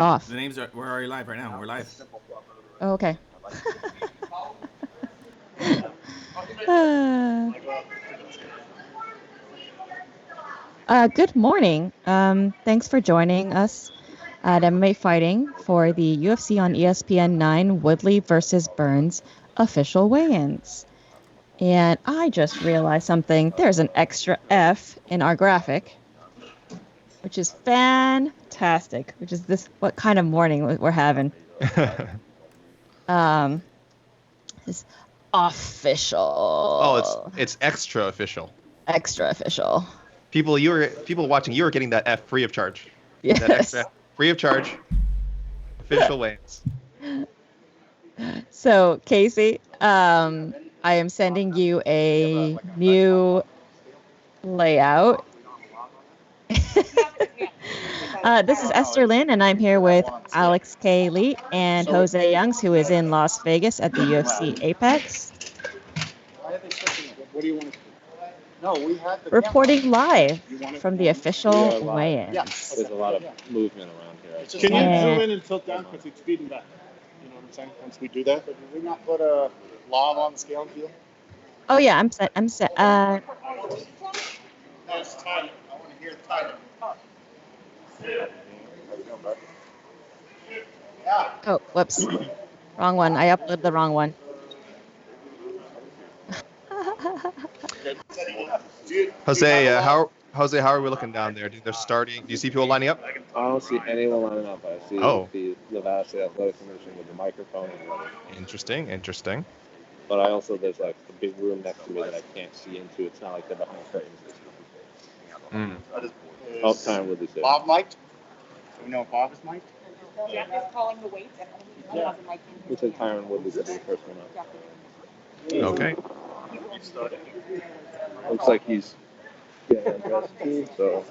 Off. The names are. We're already live right now. We're live. Oh, okay. Good morning. Thanks for joining us at MMA Fighting for the UFC on ESPN 9 Woodley versus Burns official weigh-ins. And I just realized something. There's an extra F in our graphic, which is fantastic. Which is this? What kind of morning we're having? This official. Oh, it's extra official. Extra official. People watching, you were getting that F free of charge. Yes. That extra free of charge. Official weigh-ins. So, Casey, I am sending you a new layout. This is Esther Lynn, and I'm here with Alex K. Lee and Jose Youngs, who is in Las Vegas at the UFC Apex. What do you want to do? No, we had the reporting live from the official weigh-in. Yes. There's a lot of movement around here. Can you zoom in and tilt down because it's feeding back? You know what I'm saying? Once we do that, but did we not put a lob on the scale and feel? Oh yeah, I'm set. That's Tyler. I want to hear Tyler. Oh, whoops. Wrong one. I uploaded the wrong one. Jose, how are we looking down there? They're starting. Do you see people lining up? I don't see anyone lining up. I see the Nevada State Athletic Commission with the microphone and whatever. Interesting. But I also, there's like a big room next to me that I can't see into. It's not like they're behind curtains. Oh, Tyron Woodley said. Bob mic'd? Do we know if Bob is mic'd? Jeff is calling the weights and he has a mic in We said Tyron Woodley said the first one up. Okay. Looks like he's getting undressed too, so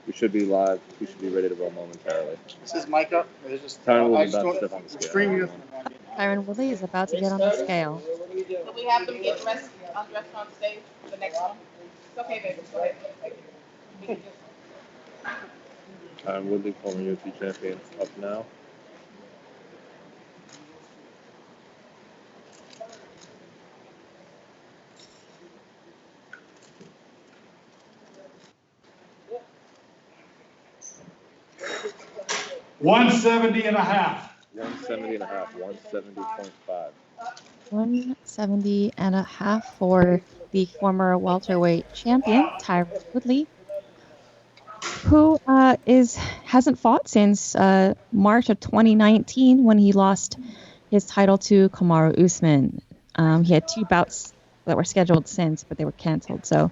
we should be live. We should be ready to roll momentarily. Is his mic up? There's just, Tyron I Woodley's just about to don't step on the scale. stream you. Tyron Woodley is about to get on the scale. So we have them get undressed on stage for the next one. It's okay, baby. Go ahead. We can just... Tyron Woodley, former UFC champion, up now. $170 and a half. 170 and a half, 170.5. 170 and a half for the former welterweight champion, Tyron Woodley, who hasn't fought since March of 2019 when he lost his title to Kamaru Usman. He had 2 bouts that were scheduled since, but they were canceled. So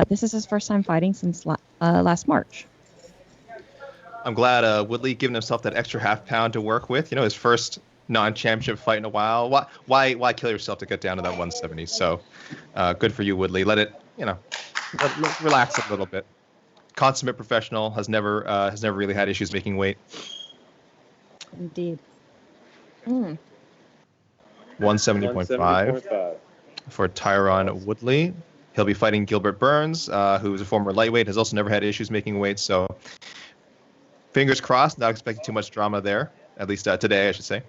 this is his first time fighting since last March. I'm glad Woodley giving himself that extra half pound to work with. You know, his first non-championship fight in a while. Why kill yourself to get down to that 170? So good for you, Woodley. Let it, relax a little bit. Consummate professional, has never really had issues making weight. Indeed. 170.5 for Tyron Woodley. He'll be fighting Gilbert Burns, who's a former lightweight, has also never had issues making weight. So fingers crossed, not expecting too much drama there, at least today, I should say.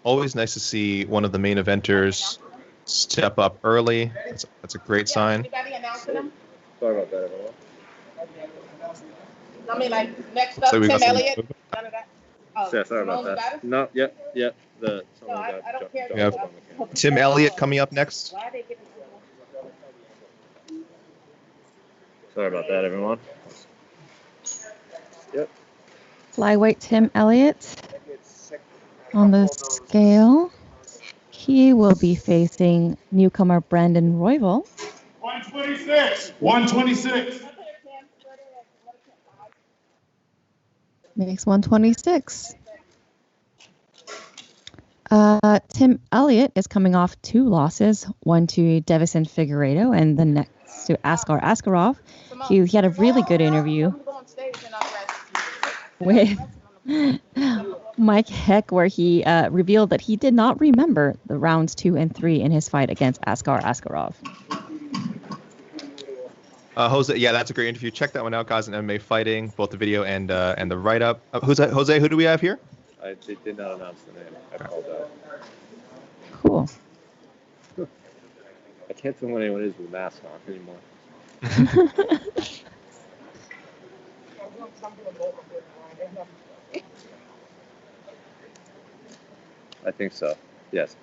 Always nice to see one of the main eventers step up early. That's a great sign. Anybody announcing them? Sorry about that, everyone. I mean, like, next up, So we Tim got some Elliott. movement. None of that? Oh, Yeah, sorry about Simone got that. it? No, yep. No, I don't care. We have Tim Elliott coming up next. Why are they giving Sorry about that, everyone. Yep. Flyweight Tim Elliott on the scale. He will be facing newcomer Brandon Royval. 126. 126. Makes 126. Tim Elliott is coming off 2 losses, one to Davison Figueiredo and the next to Askar Askarov. He had a really good interview with Mike Heck, where he revealed that he did not remember the rounds 2 and 3 in his fight against Askar Askarov. Jose, yeah, that's a great interview. Check that one out, guys, on MMA Fighting, both the video and the write-up. Jose, who do we have here? I did not announce the name. I apologize. Cool. I can't tell when anyone is with a mask on anymore. I think so. Yes.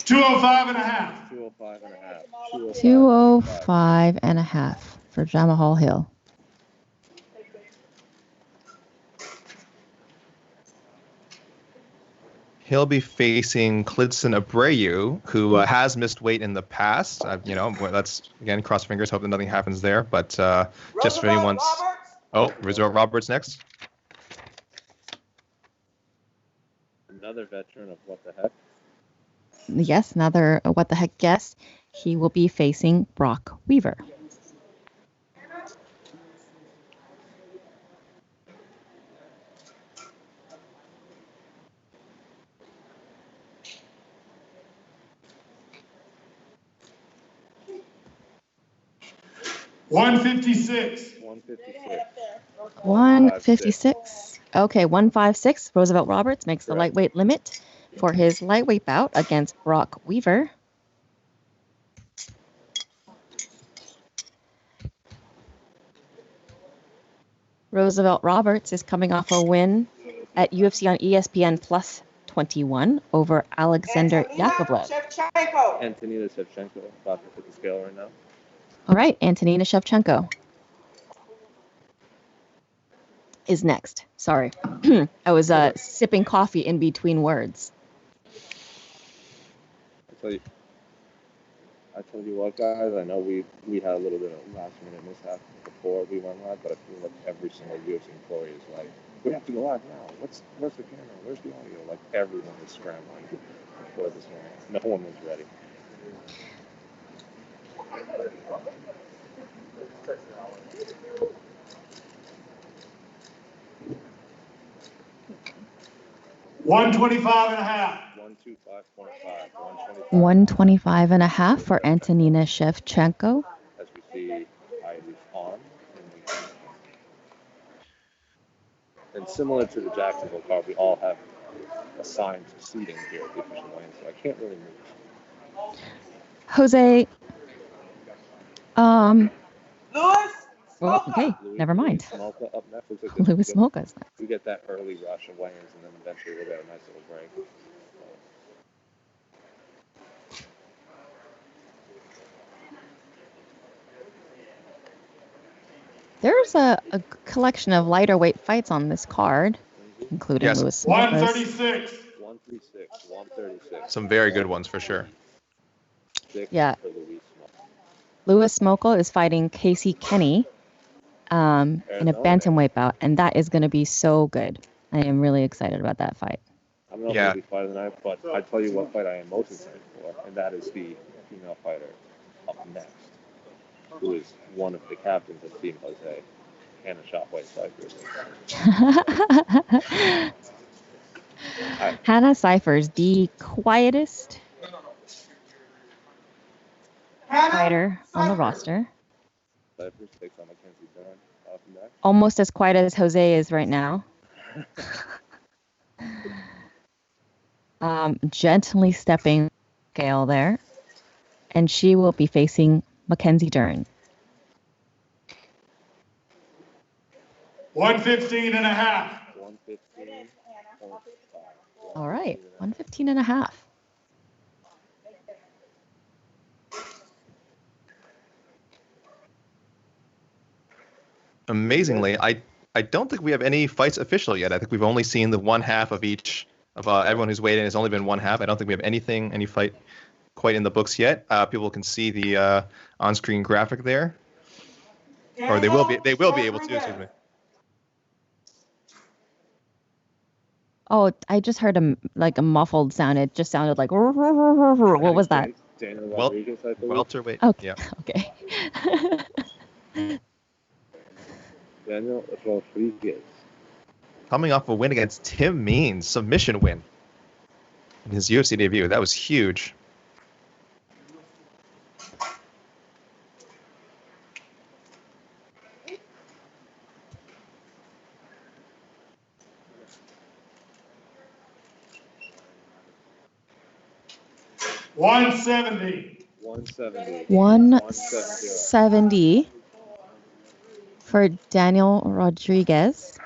205 and a half. 205 and a half. 205 and a half for Jamahal Hill. He'll be facing Klidson Abreu, who has missed weight in the past. Let's, again, cross fingers, hope that nothing happens there. But just for anyone's... Oh, Roosevelt Roberts next. Another veteran of What the Heck. Yes, another What the Heck guest. He will be facing Brock Weaver. $156. 156. Okay, 156. Roosevelt Roberts makes the lightweight limit for his lightweight bout against Brock Weaver. Roosevelt Roberts is coming off a win at UFC on ESPN Plus 21 over Alexander Yakovlev. Antonina Shevchenko, about to hit the scale right now. All right, Antonina Shevchenko is next. Sorry. I was sipping coffee in between words. I tell you what, guys, I know we had a little bit of last-minute mishap before we went live, but I feel like every single UFC employee is like, we have to go live now. Where's the camera? Where's the audio? Like, everyone was scrambling before this morning. No one was ready. $125 and a half. 125.5. 125 and a half for Antonina Shevchenko. As we see, Heidi's on. And similar to the Jacksonville card, we all have assigned seating here at the official lane, so I can't really move. Jose. Lewis. Well, okay, never mind. Smolka up next. Looks like Louis Smolka's next. we get that early rush of weigh-ins, and then eventually we'll get a nice little break. There's a collection of lighter weight fights on this card, including Louis Smolka's. 136. 136, 136. Some very good ones for sure. Yeah. Louis Smolka is fighting Casey Kenny in a bantamweight bout, and that is going to be so good. I am really excited about that fight. I don't know if it'll be fight of the night, but I tell you what fight I am most excited for, and that is the female fighter up next, who is one of the captains of Team Jose, Hannah Shotway Cyphers. Hannah Cyphers, the quietest fighter on the roster. Cyphers takes on Mackenzie Dern off the back. Almost as quiet as Jose is right now. Gently stepping scale there. And she will be facing Mackenzie Dern. 115 and a half. 115.5. All right, 115 and a half. Amazingly, I don't think we have any fights official yet. I think we've only seen the one half of each of everyone who's weighed in. Has only been one half. I don't think we have any fight quite in the books yet. People can see the on-screen graphic there, or they will be able to. Excuse me. Oh, I just heard a muffled sound. It just sounded like what was that? Daniel Rodriguez, I believe. Welterweight. Okay. Yeah. Okay. Daniel Rodriguez. coming off a win against Tim Means, submission win in his UFC debut. That was huge. One 70. 170. 170 for Daniel Rodriguez.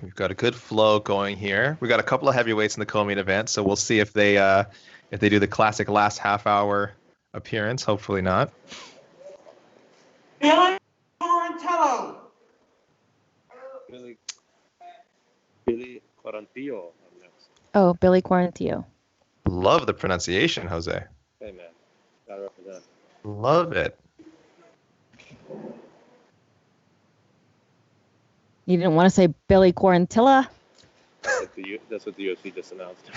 We've got a good flow going here. We got a couple of heavyweights in the co-main event, so we'll see if they do the classic last half-hour appearance. Hopefully not. Billy Quarantillo. Billy Quarantillo up next. Oh, Billy Quarantillo. Love the pronunciation, Jose. Hey, man. Gotta represent. Love it. You didn't want to say Billy Quarantilla? That's what the UFC just announced.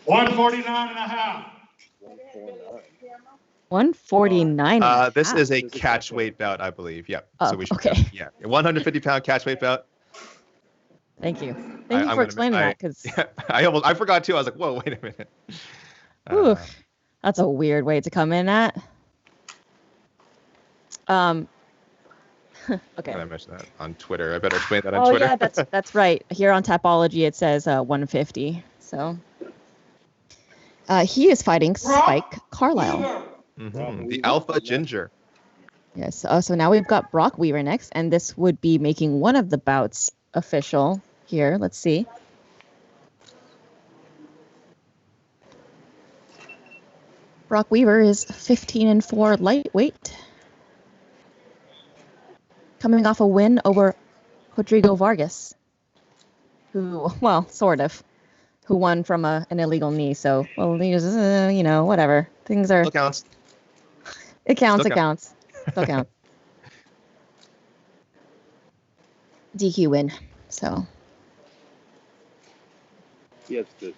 149 and a half. 149. 149. This is a catch weight bout, I believe. Yep. Oh, so we should okay. yeah. 150-pound catch weight bout. Thank you. Thank you for explaining that, because I forgot too. I was like, whoa, wait a minute. that's a weird way to come in at. Okay. I mentioned that on Twitter. I better explain that on Twitter. Yeah, that's right. Here on Tapology it says 150. So he is fighting Spike Carlisle. The Alpha Ginger. Yes. So now we've got Brock Weaver next, and this would be making one of the bouts official here. Let's see. Brock Weaver is 15-4 lightweight, coming off a win over Rodrigo Vargas, who won from an illegal knee. So, he was, whatever. Things are. Still counts. It counts. Still It counts. Still counts. DQ win. So. Yes, good.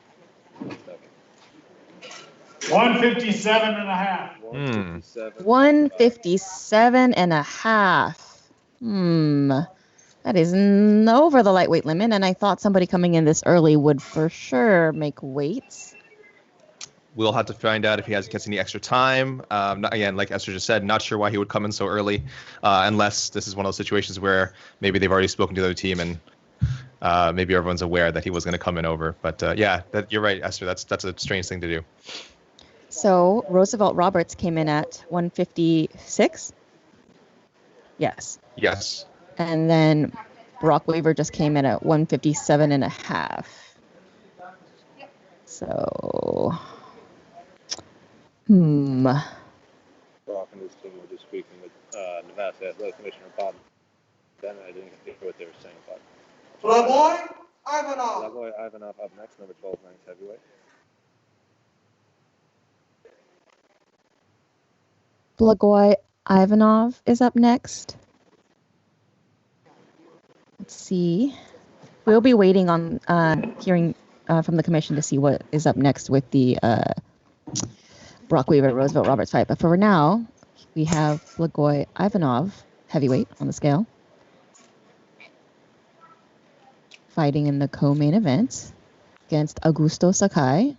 157 and a half. 157 and a half. That is over the lightweight limit, and I thought somebody coming in this early would for sure make weights. We'll have to find out if he gets any extra time. Again, like Esther just said, not sure why he would come in so early, unless this is one of those situations where maybe they've already spoken to the other team and maybe everyone's aware that he was going to come in over. But you're right, Esther. That's a strange thing to do. So Roosevelt Roberts came in at 156. Yes. Yes. And then Brock Weaver just came in at 157 and a half. So, Brock and his team were just speaking with Nevada Athletic Commissioner Bob. Then I didn't hear what they were saying about. Blagoy Ivanov. Blagoy Ivanov up next, number 12 ranked heavyweight. Blagoy Ivanov is up next. Let's see. We'll be waiting on hearing from the commission to see what is up next with the Brock Weaver Roosevelt Roberts fight. But for now, we have Blagoy Ivanov, heavyweight on the scale, fighting in the co-main event against Augusto Sakai.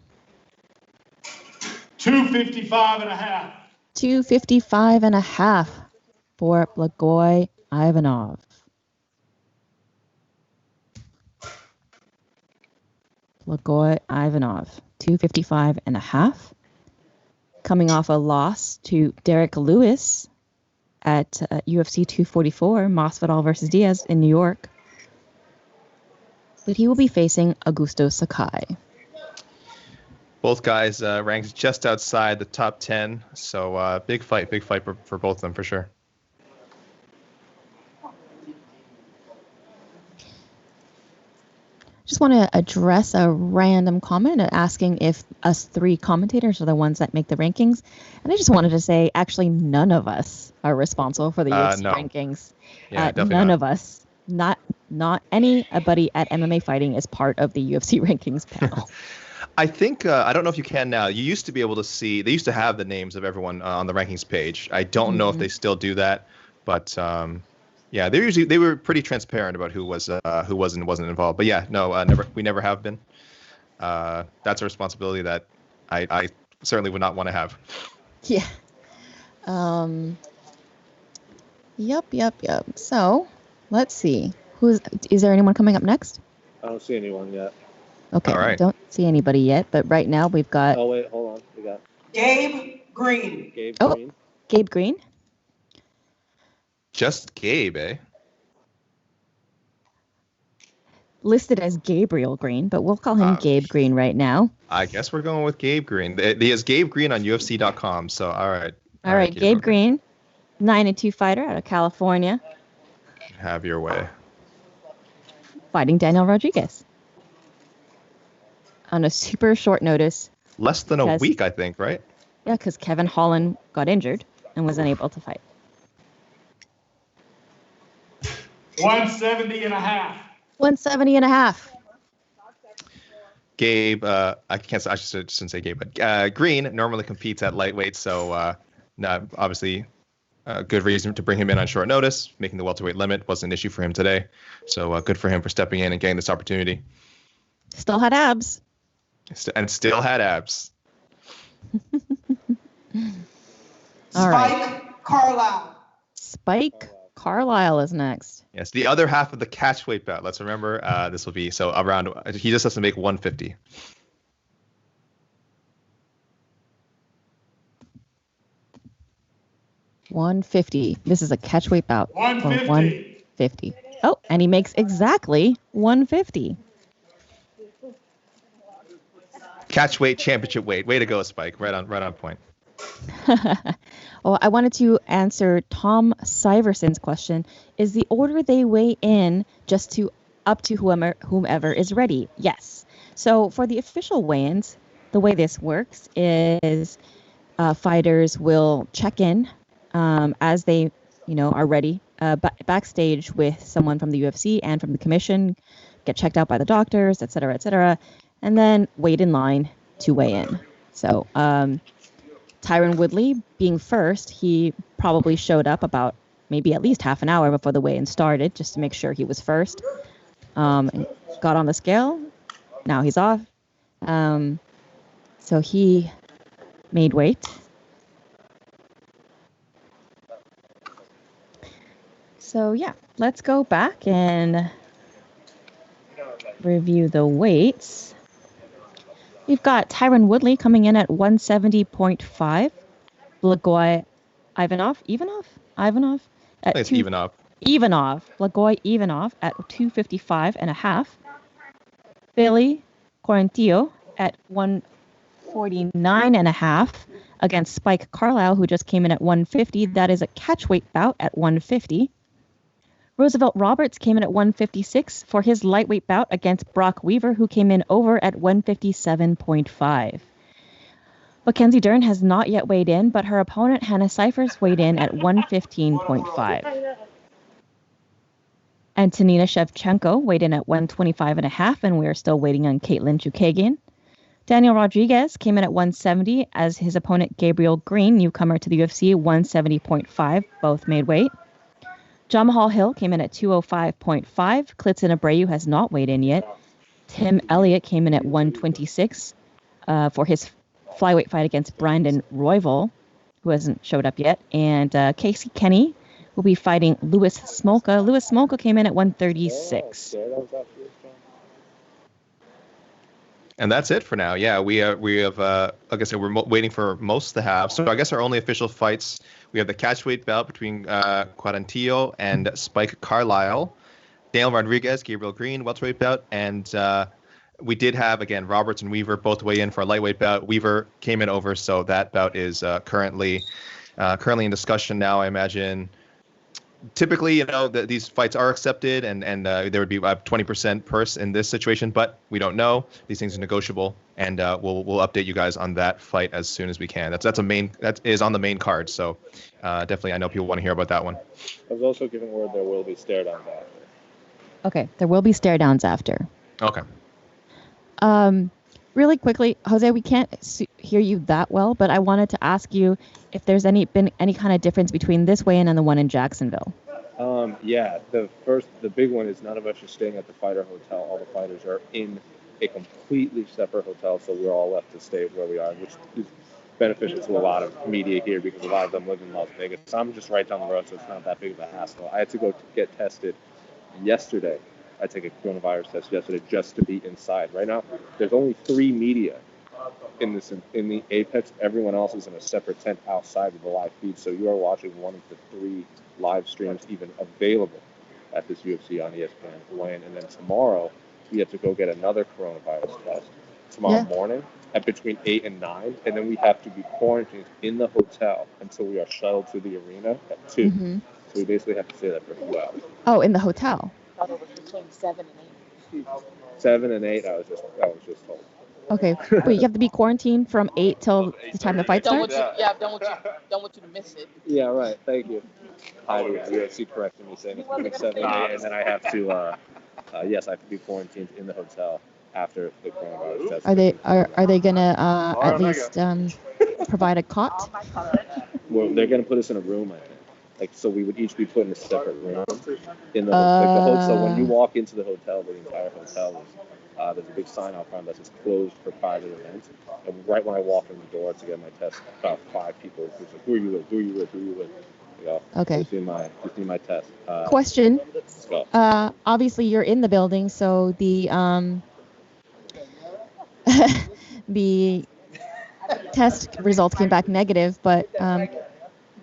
255 and a half. 255 and a half for Blagoy Ivanov. Blagoy Ivanov, 255 and a half. Coming off a loss to Derek Lewis at UFC 244, Masvidal versus Diaz in New York. But he will be facing Augusto Sakai. Both guys ranked just outside the top 10, so big fight for both of them for sure. Just want to address a random comment asking if us three commentators are the ones that make the rankings. And I just wanted to say, actually, none of us are responsible for the UFC rankings. Yeah, definitely none not. of us. Not anybody at MMA Fighting is part of the UFC rankings panel. I think I don't know if you can now. You used to be able to see. They used to have the names of everyone on the rankings page. I don't know if they still do that, but yeah, they were pretty transparent about who was and wasn't involved. But yeah, no, we never have been. That's a responsibility that I certainly would not want to have. Yeah. Yep. So, let's see. Is there anyone coming up next? I don't see anyone yet. Okay, All right. I don't see anybody yet, but right now we've got Oh wait, hold on. We got Gabe Green. Gabe Oh. Green. Gabe Green. Just Gabe, eh? Listed as Gabriel Green, but we'll call him Gabe Green right now. I guess we're going with Gabe Green. He has Gabe Green on UFC.com. So all right. All right, Gabe Green, 9-2 fighter out of California, Have your way. fighting Daniel Rodriguez on a super short notice. Less than a Yes. week, I think, right? Yeah, because Kevin Holland got injured and was unable to fight. 170 and a half. 170 and a half. Gabe, I shouldn't say Gabe, but Green normally competes at lightweight, so obviously good reason to bring him in on short notice. Making the welterweight limit wasn't an issue for him today, so good for him for stepping in and getting this opportunity. Still had abs. And still had abs. All right. Carlisle. Spike Carlisle is next. Yes, the other half of the catchweight bout. Let's remember this will be so around. He just has to make 150. $150. This is a catchweight bout. For 150. 150. Oh, and he makes exactly 150. Catchweight championship weight. Way to go, Spike. Right on point. Well, I wanted to answer Tom Syverson's question. Is the order they weigh in just to up to whomever is ready? Yes. So for the official weigh-ins, the way this works is fighters will check in as they, are ready backstage with someone from the UFC and from the commission, get checked out by the doctors, et cetera, and then wait in line to weigh in. So Tyron Woodley being first, he probably showed up about maybe at least half an hour before the weigh-in started just to make sure he was first. And got on the scale. Now he's off. So he made weight. So yeah, let's go back and review the weights. We've got Tyron Woodley coming in at 170.5. Blagoy Ivanov at It's even up. Blagoy Ivanov at 255.5. Billy Quarantillo at 149.5 against Spike Carlisle, who just came in at 150. That is a catchweight bout at 150. Roosevelt Roberts came in at 156 for his lightweight bout against Brock Weaver, who came in over at 157.5. Mackenzie Dern has not yet weighed in, but her opponent, Hannah Cyphers, weighed in at 115.5. Antonina Shevchenko weighed in at 125.5, and we are still waiting on Caitlin Chukagian. Daniel Rodriguez came in at 170 as his opponent, Gabriel Green, newcomer to the UFC, 170.5. Both made weight. Jamal Hill came in at 205.5. Klidson Abreu has not weighed in yet. Tim Elliott came in at 126 for his flyweight fight against Brandon Royval, who hasn't showed up yet. And Casey Kenny will be fighting Louis Smolka. Louis Smolka came in at 136. And that's it for now. Yeah, we have like I said, we're waiting for most to have. So I guess our only official fights, we have the catchweight bout between Quarantillo and Spike Carlisle, Daniel Rodriguez, Gabriel Green, welterweight bout, and we did have, again, Roberts and Weaver both weigh in for a lightweight bout. Weaver came in over, so that bout is currently in discussion now, I imagine. Typically, these fights are accepted, and there would be a 20% purse in this situation, but we don't know. These things are negotiable, and we'll update you guys on that fight as soon as we can. That is on the main card, so definitely I know people want to hear about that one. I was also giving word there will be stare downs after. Okay, there will be stare downs after. Okay. Really quickly, Jose, we can't hear you that well, but I wanted to ask you if there's been any kind of difference between this weigh-in and the one in Jacksonville. Yeah, the big one is none of us are staying at the fighter hotel. All the fighters are in a completely separate hotel, so we're all left to stay where we are, which is beneficial to a lot of media here because a lot of them live in Las Vegas. I'm just right down the road, so it's not that big of a hassle. I had to go get tested yesterday. I took a coronavirus test yesterday just to be inside. Right now, there's only 3 media in the Apex. Everyone else is in a separate tent outside of the live feed, so you are watching one of the 3 live streams even available at this UFC on ESPN weigh-in. And then tomorrow, we have to go get another coronavirus test tomorrow morning at between 8 and 9, and then we have to be quarantined in the hotel until we are shuttled to the arena at 2. Mm-hmm. So we basically have to stay there for a few hours. Oh, in the hotel. I thought it was between 7 and 8. 7 and 8, I was just told. Okay, wait, you have to be quarantined from 8 till the time the fight Don't starts? want you to miss it. Yeah, right. Thank you. Heidi, UFC corrected me, saying it's between 7 and 8, and then I have to, yes, I have to be quarantined in the hotel after the coronavirus test. Are they gonna at least provide a cot? Well, they're gonna put us in a room, I think. Like, so we would each be put in a separate room in the hotel. So when you walk into the hotel, the entire hotel is there's a big sign out front that says closed for private events. And right when I walk in the door to get my test, about 5 people who's like, who are you with? Who are you with? Who are you with? You know, Okay. Just need my test. Question. Let's go. Obviously you're in the building, so the the test results came back negative, but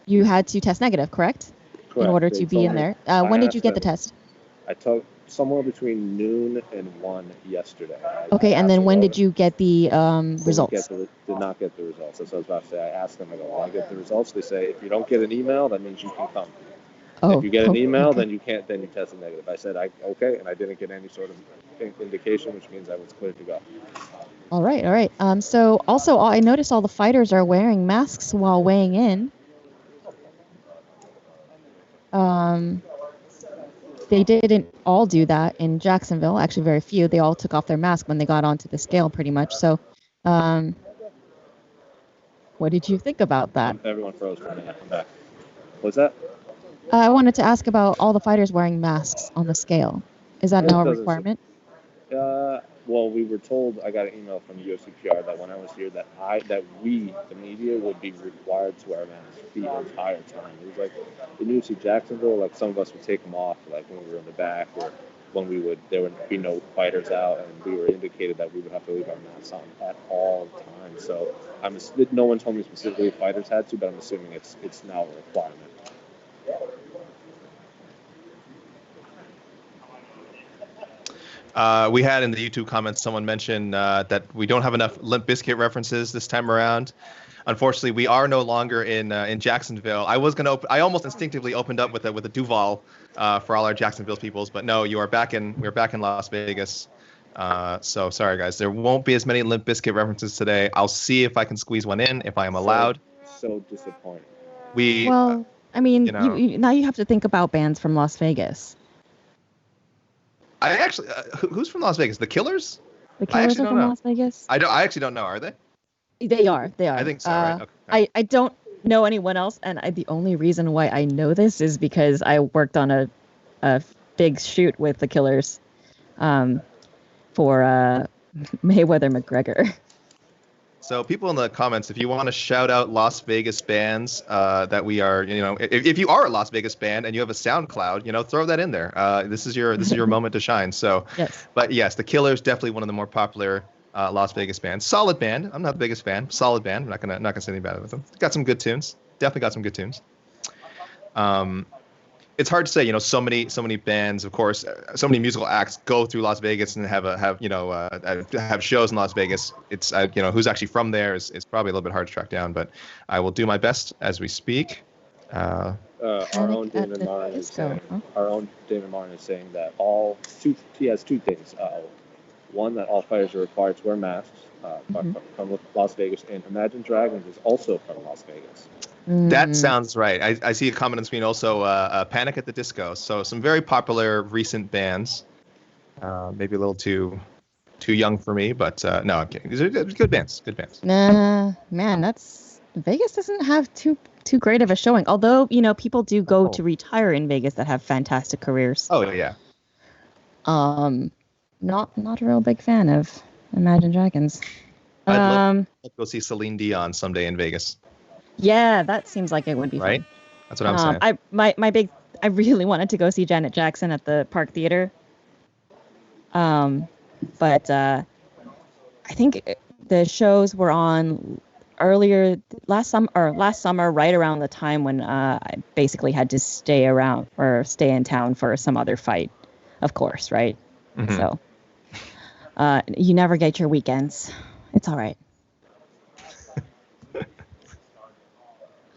you had to test negative, correct? Correct. In order They to be told in me- there. I When did you asked get the them- test? I took somewhere between noon and 1 yesterday. Okay, and then when did you get the results? Did not get the results. That's what I was about to say. I asked them, I go, when I get the results, they say, if you don't get an email, that means you can come. If you get an email, okay. then you can't, then you test negative. I said, okay, and I didn't get any sort of indication, which means I was cleared to go. All right. So also, I noticed all the fighters are wearing masks while weighing in. They didn't all do that in Jacksonville. Actually, very few. They all took off their mask when they got onto the scale, pretty much. So, what did you think about that? Everyone froze for a minute. I'm back. What's that? I wanted to ask about all the fighters wearing masks on the scale. Is that now a requirement? Well, we were told, I got an email from UFC PR that when I was here that we, the media, would be required to wear masks the entire time. It was like in UFC Jacksonville, like some of us would take them off, like when we were in the back, or when there would be no fighters out, and we were indicated that we would have to leave our masks on at all times. So no one told me specifically if fighters had to, but I'm assuming it's now a requirement. We had in the YouTube comments someone mentioned that we don't have enough Limp Bizkit references this time around. Unfortunately, we are no longer in Jacksonville. I almost instinctively opened up with a Duval for all our Jacksonville peoples, but no, we're back in Las Vegas. So sorry guys, there won't be as many Limp Bizkit references today. I'll see if I can squeeze one in if I am allowed. So disappointing. I mean, now you have to think about bands from Las Vegas. I actually, who's from Las Vegas? The Killers? The Killers are from Las Vegas? I actually don't know. Are they? They are. I think so. Right? Okay. I don't know anyone else, and the only reason why I know this is because I worked on a big shoot with the Killers, for Mayweather McGregor. So people in the comments, if you want to shout out Las Vegas bands that we are, if you are a Las Vegas band and you have a SoundCloud, throw that in there. This is your moment to shine. So, yes. But yes, the Killers, definitely one of the more popular Las Vegas bands. Solid band. I'm not the biggest fan. Solid band. I'm not gonna say anything bad about them. Got some good tunes. Definitely got some good tunes. It's hard to say, so many bands, of course, so many musical acts go through Las Vegas and have shows in Las Vegas. It's who's actually from there is probably a little bit hard to track down, but I will do my best as we speak. Our own David Martin is saying that he has 2 things. One, that all fighters are required to wear masks from Las Vegas, and Imagine Dragons is also from Las Vegas. That sounds right. I see a comment on screen also, Panic at the Disco. So some very popular recent bands, maybe a little too too young for me, but no, I'm kidding. These are good bands. Good bands. Nah, man, that's Vegas doesn't have too great of a showing. Although, people do go to retire in Vegas that have fantastic careers. Oh yeah. Not a real big fan of Imagine Dragons. I'd love to go see Celine Dion someday in Vegas. Yeah, that seems like it would be right? fun. That's what I'm saying. I really wanted to go see Janet Jackson at the Park Theater. But I think the shows were on earlier last summer, right around the time when I basically had to stay in town for some other fight, of course, right? Mm-hmm. So you never get your weekends. It's all right.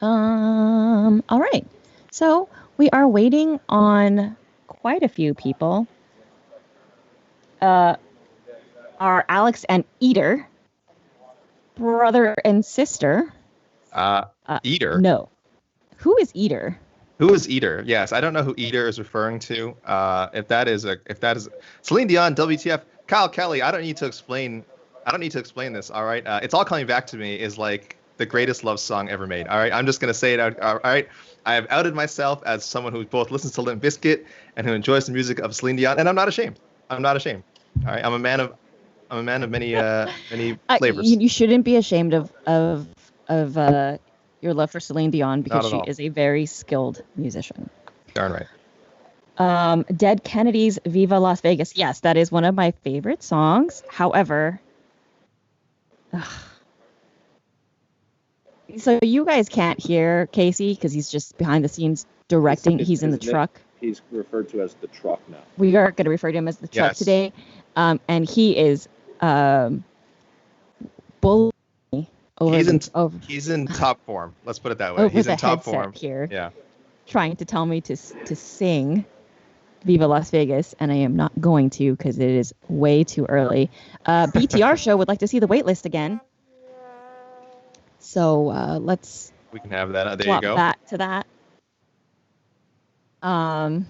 All right. So we are waiting on quite a few people. Are Alex and Eater, brother and sister? Eater? No. Who is Eater? Who is Eater? Yes, I don't know who Eater is referring to. If that is Celine Dion, WTF, Kyle Kelly. I don't need to explain this. All right. It's All Coming Back to Me is like the greatest love song ever made. All right. I'm just gonna say it out. All right. I have outed myself as someone who both listens to Limp Bizkit and who enjoys the music of Celine Dion, and I'm not ashamed. All right. I'm a man of many flavors. You shouldn't be ashamed of your love for Celine Dion because she is a very skilled musician. Darn right. Dead Kennedys Viva Las Vegas. Yes, that is one of my favorite songs. However, so you guys can't hear Casey because he's just behind the scenes directing. He's in the truck. He's referred to as the truck now. We are going to refer to him as the truck today. And he is bullying over. He's in top form. Let's put it that way. He's in top form here. Yeah. Trying to tell me to sing Viva Las Vegas, and I am not going to because it is way too early. BTR show would like to see the wait list again. So let's. We can have that. There you go. Back to that. And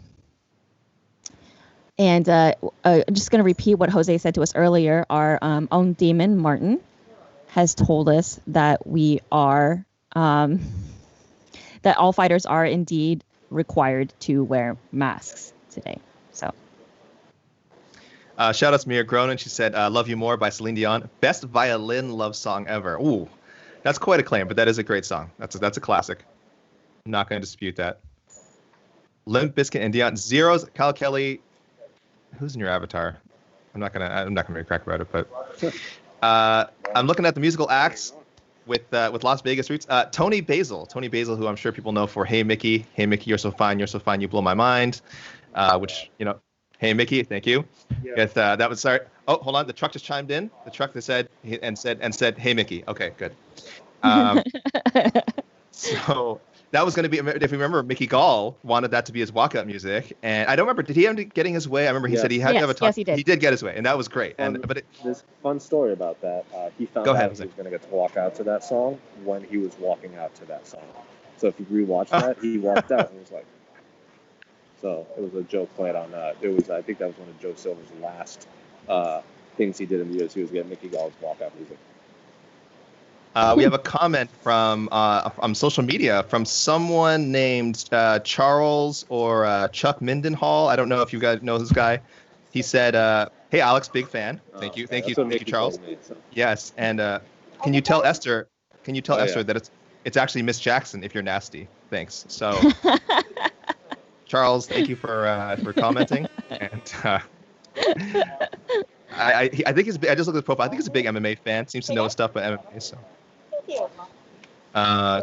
I'm just going to repeat what Jose said to us earlier. Our own Damon Martin has told us that we are that all fighters are indeed required to wear masks today. So. Shout out to Mia Gronin. She said, "Love You More" by Celine Dion. Best violin love song ever. Ooh, that's quite a claim, but that is a great song. That's a classic. I'm not going to dispute that. Limp Bizkit and Dion. Zeros. Kyle Kelly. Who's in your avatar? I'm not gonna make a crack about it, but I'm looking at the musical acts with Las Vegas roots. Tony Basil, who I'm sure people know for "Hey Mickey, You're So Fine, You Blow My Mind," which "Hey Mickey, thank you." Yeah. That was sorry. Oh, hold on, the truck just chimed in. The truck that said "Hey Mickey." Okay, good. So. That was going to be, if you remember, Mickey Gall wanted that to be his walkout music, and I don't remember. Did he end up getting his way? I remember he said he had to have a talk. Yes, he did. He did get his way, and that was great. This fun story about that. He found out he was going to get to walk out to that song when he was walking out to that song. So if you rewatch that, he walked out and was like. So it was a joke played on that. I think that was one of Joe Silver's last things he did in the UFC was get Mickey Gall's walkout music. We have a comment from social media from someone named Charles or Chuck Mindenhall. I don't know if you guys know this guy. He said, "Hey Alex, big fan. Thank you, Charles." Me, so. Yes, and can you tell Esther? That it's actually Miss Jackson if you're nasty. Thanks. So, Charles, thank you for commenting. And I think I just looked at his profile. I think he's a big MMA fan. Seems to know his stuff about MMA. So.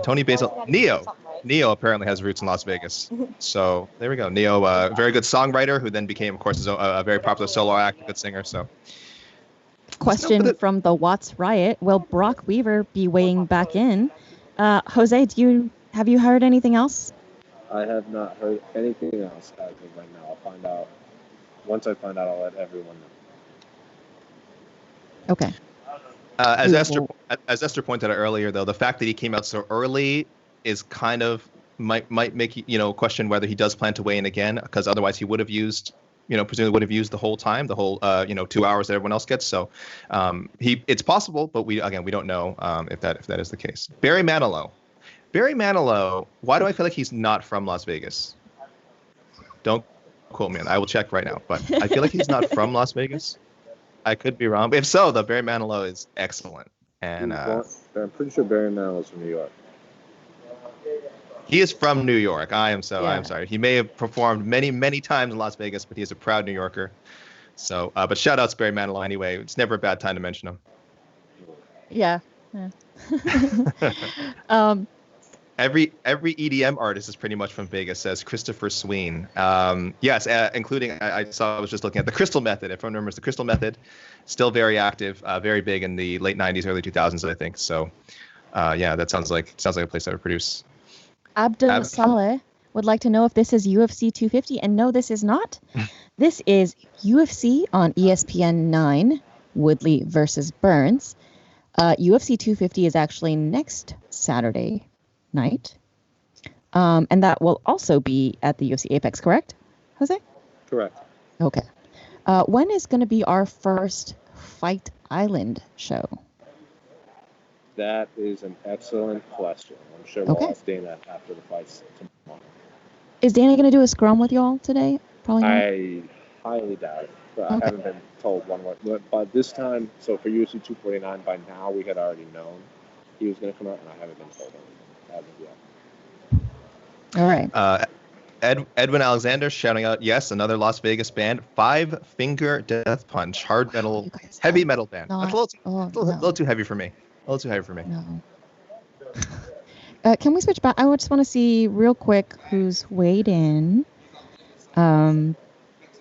Tony Basil. Neo apparently has roots in Las Vegas. So there we go. Neo, a very good songwriter who then became, of course, a very popular solo act, good singer. So. Question from the Watts Riot: will Brock Weaver be weighing back in? Jose, have you heard anything else? I have not heard anything else as of right now. I'll find out. Once I find out, I'll let everyone know. Okay. As Esther pointed out earlier, though, the fact that he came out so early is kind of might make you question whether he does plan to weigh in again, because otherwise he would have used presumably would have used the whole time, the whole 2 hours that everyone else gets. So it's possible, but we don't know if that is the case. Barry Manilow. Why do I feel like he's not from Las Vegas? Don't quote me on that. I will check right now, but I feel like he's not from Las Vegas. I could be wrong, but if so, though, Barry Manilow is excellent. And I'm pretty sure Barry Manilow's from New York. He is from New York. I'm sorry. He may have performed many, many times in Las Vegas, but he is a proud New Yorker. So, but shout out to Barry Manilow anyway. It's never a bad time to mention him. Yeah. Every EDM artist is pretty much from Vegas, says Christopher Sween. Yes, including I was just looking at the Crystal Method. If everyone remembers the Crystal Method, still very active, very big in the late '90s, early 2000s, I think. So, that sounds like a place that would produce. Abdul Saleh would like to know if this is UFC 250, and no, this is not. This is UFC on ESPN 9, Woodley versus Burns. UFC 250 is actually next Saturday night, and that will also be at the UFC Apex, correct, Jose? Correct. Okay. When is going to be our first Fight Island show? That is an excellent question. I'm sure we'll ask Dana after the fights tomorrow. Is Dana going to do a scrum with y'all today? Probably not. I highly doubt it, but I haven't been told one way. But by this time, so for UFC 249, by now we had already known he was going to come out, and I haven't been told anything as of yet. All right. Edwin Alexander shouting out, yes, another Las Vegas band, Five Finger Death Punch, hard metal, heavy metal band. That's a little too heavy for me. No. Can we switch back? I just want to see real quick who's weighed in. All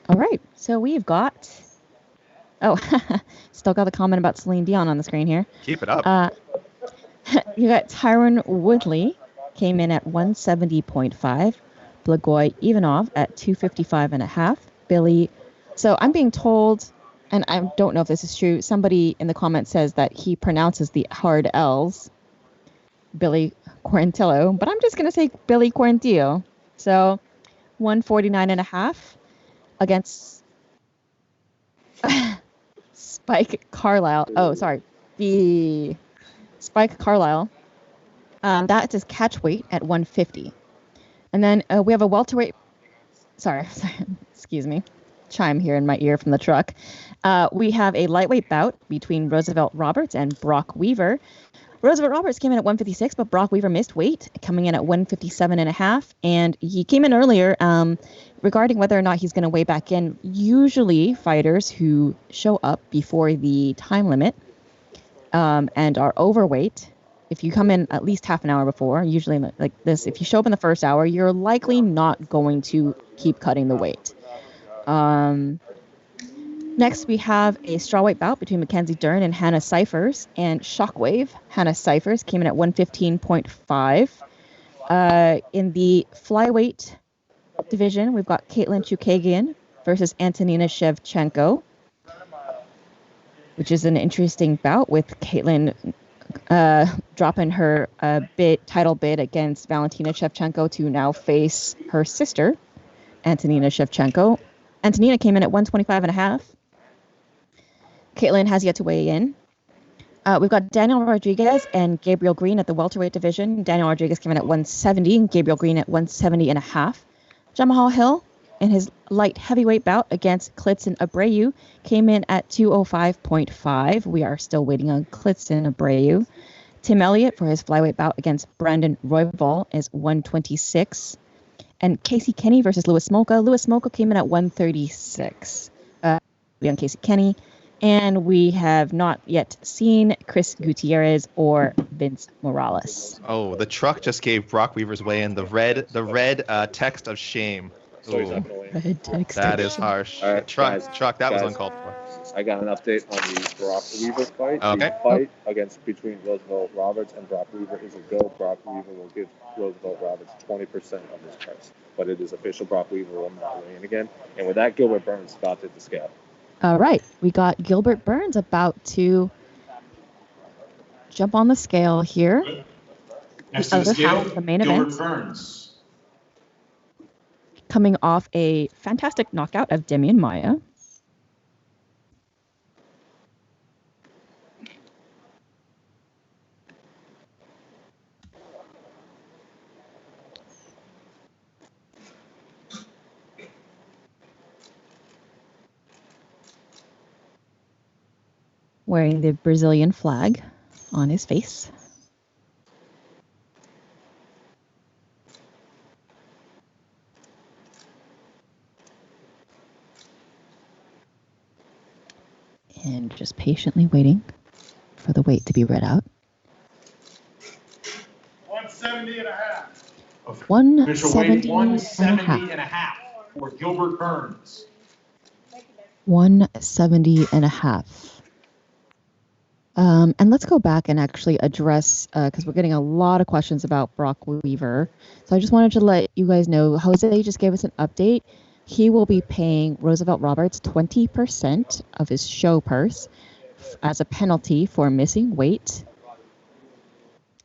right. So we've got. Oh, still got the comment about Celine Dion on the screen here. Keep it up. You got Tyron Woodley came in at 170.5. Blagoy Ivanov at 255.5. Billy. So I'm being told, and I don't know if this is true, somebody in the comments says that he pronounces the hard L's, Billy Quarantillo, but I'm just going to say Billy Quarantillo. So 149.5 against Spike Carlisle. Oh, sorry. The Spike Carlisle. That is catch weight at 150. And then we have a welterweight. Sorry. Excuse me. Chime here in my ear from the truck. We have a lightweight bout between Roosevelt Roberts and Brock Weaver. Roosevelt Roberts came in at 156, but Brock Weaver missed weight, coming in at 157.5. And he came in earlier regarding whether or not he's going to weigh back in. Usually fighters who show up before the time limit and are overweight, if you come in at least half an hour before, usually like this, if you show up in the first hour, you're likely not going to keep cutting the weight. Next, we have a strawweight bout between Mackenzie Dern and Hannah Cyphers, and Shockwave. Hannah Cyphers came in at 115.5. In the flyweight division, we've got Caitlin Chukagian versus Antonina Shevchenko, which is an interesting bout with Caitlin dropping her title bid against Valentina Shevchenko to now face her sister, Antonina Shevchenko. Antonina came in at 125.5. Caitlin has yet to weigh in. We've got Daniel Rodriguez and Gabriel Green at the welterweight division. Daniel Rodriguez came in at 170 and Gabriel Green at 170.5. Jamal Hill in his light heavyweight bout against Klidson Abreu came in at 205.5. We are still waiting on Klidson Abreu. Tim Elliott for his flyweight bout against Brandon Royval is 126. And Casey Kenny versus Louis Smolka. Louis Smolka came in at 136. On Casey Kenny. And we have not yet seen Chris Gutierrez or Vince Morales. Oh, the truck just gave Brock Weaver's weigh in the red text of shame. So he's not going to win. That is harsh. All right, truck, that was guys, uncalled for. I got an update on the Brock Weaver fight. Okay. The fight between Roosevelt Roberts and Brock Weaver is a go. Brock Weaver will give Roosevelt Roberts 20% of his price. But it is official. Brock Weaver will not weigh in again. And with that, Gilbert Burns about to hit the scale. All right. We got Gilbert Burns about to jump on the scale here. Next to the scale, the main Gilbert event. Burns. coming off a fantastic knockout of Demian Maia. Wearing the Brazilian flag on his face. And just patiently waiting for the weight to be read out. 170 and a half. Official weight 170 and a half for Gilbert Burns. 170 and a half. And let's go back and actually address, because we're getting a lot of questions about Brock Weaver. So I just wanted to let you guys know, Jose just gave us an update. He will be paying Roosevelt Roberts 20% of his show purse as a penalty for missing weight.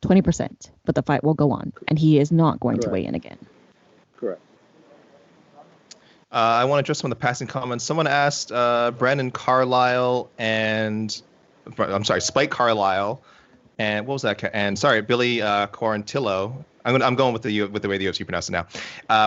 20%, but the fight will go on, and he is not going to weigh in again. Correct. I want to address some of the passing comments. Someone asked Brandon Carlisle and Spike Carlisle, and what was that? And sorry, Billy Quarantillo. I'm going with the way the UFC pronounced it now.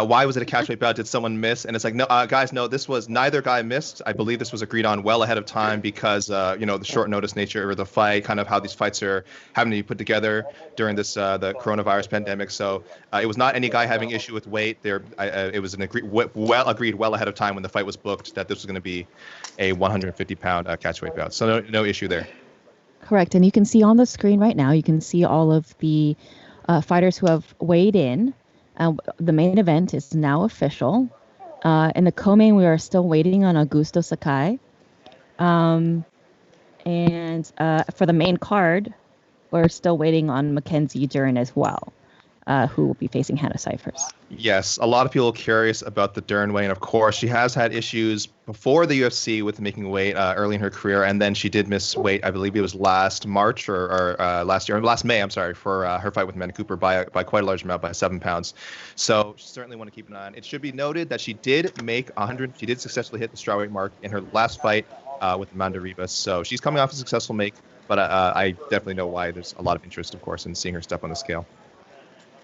Why was it a catchweight bout? Did someone miss? And it's like, no, guys, no. This was neither guy missed. I believe this was agreed on well ahead of time because the short notice nature of the fight, kind of how these fights are having to be put together during this the coronavirus pandemic. So it was not any guy having issue with weight. It was well agreed well ahead of time when the fight was booked that this was going to be a 150-pound catchweight bout. So no issue there. Correct, and you can see on the screen right now. You can see all of the fighters who have weighed in. The main event is now official. In the co-main, we are still waiting on Augusto Sakai. And for the main card, we're still waiting on Mackenzie Dern as well, who will be facing Hannah Cyphers. Yes, a lot of people are curious about the Dern weight. And of course, she has had issues before the UFC with making weight early in her career, and then she did miss weight. I believe it was last March or last May. I'm sorry, for her fight with Amanda Cooper by quite a large amount, by 7 pounds. So certainly want to keep an eye on. It should be noted that she did make 100. She did successfully hit the strawweight mark in her last fight with Amanda Ribas. So she's coming off a successful make. But I definitely know why there's a lot of interest, of course, in seeing her step on the scale.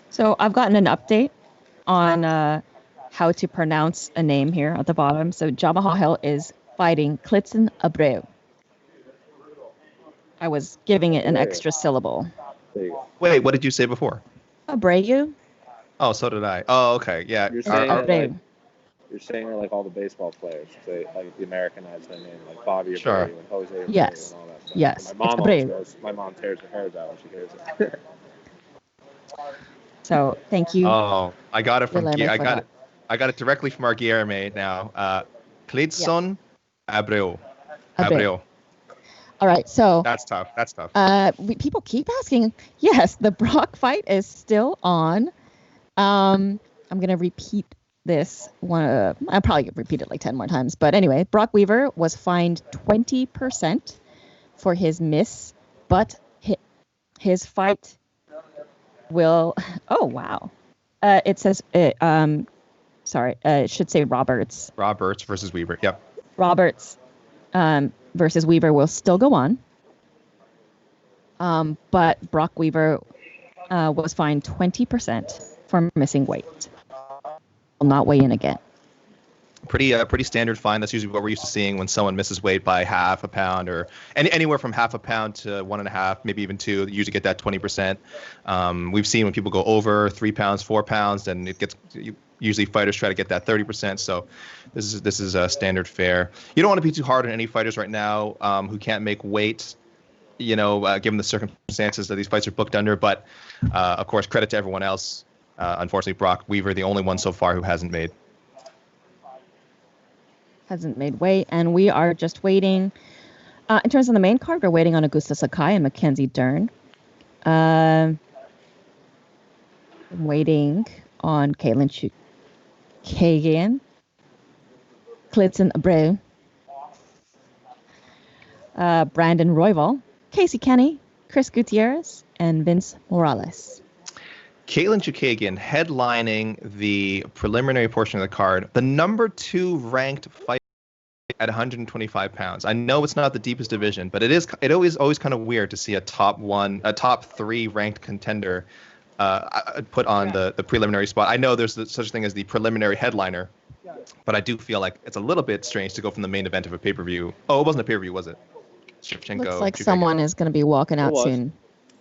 So I've gotten an update on how to pronounce a name here at the bottom. So Jamaha Hill is fighting Klitzen Abreu. I was giving it an extra syllable. Wait, what did you say before? Abreu? Oh, so did I. Oh, okay. Yeah. You're saying Abreu. You're saying like all the baseball players, they like the Americanized their name, like Bobby Abreu Sure. and Jose Abreu Yes. and all that stuff. Yes, My mom it's always Abreu. goes, my mom tears her hair out when she hears it. So thank you. Oh, I got it from Guilherme I for got that. it. I got it directly from our Guilherme now. Klitzen Abreu. Abreu. All right, so That's tough. That's tough. people keep asking. Yes, the Brock fight is still on. I'm going to repeat this one. I'll probably repeat it like 10 more times. But anyway, Brock Weaver was fined 20% for his miss, but his fight will. Oh, wow. It says, it should say Roberts. Roberts versus Weaver. Yep. Roberts versus Weaver will still go on. But Brock Weaver was fined 20% for missing weight. Will not weigh in again. Pretty standard fine. That's usually what we're used to seeing when someone misses weight by half a pound or anywhere from half a pound to 1.5, maybe even 2. You usually get that 20%. We've seen when people go over 3 pounds, 4 pounds, and it gets usually fighters try to get that 30%. So this is a standard fare. You don't want to be too hard on any fighters right now who can't make weight. Given the circumstances that these fights are booked under, but of course, credit to everyone else. Unfortunately, Brock Weaver, the only one so far who hasn't made weight, and we are just waiting. In terms of the main card, we're waiting on Augusto Sakai and Mackenzie Dern. Waiting on Kaylin Kagan, Klitzen Abreu, Brandon Royval, Casey Kenny, Chris Gutierrez, and Vince Morales. Caitlin Chukagian headlining the preliminary portion of the card. The number 2 ranked fight at 125 pounds. I know it's not the deepest division, but it always kind of weird to see a top 3 ranked contender put on the preliminary spot. I know there's such a thing as the preliminary headliner, but I do feel like it's a little bit strange to go from the main event of a pay-per-view. Oh, it wasn't a pay-per-view, was it? Shevchenko. Looks like Chukagian. someone is going to be walking out soon.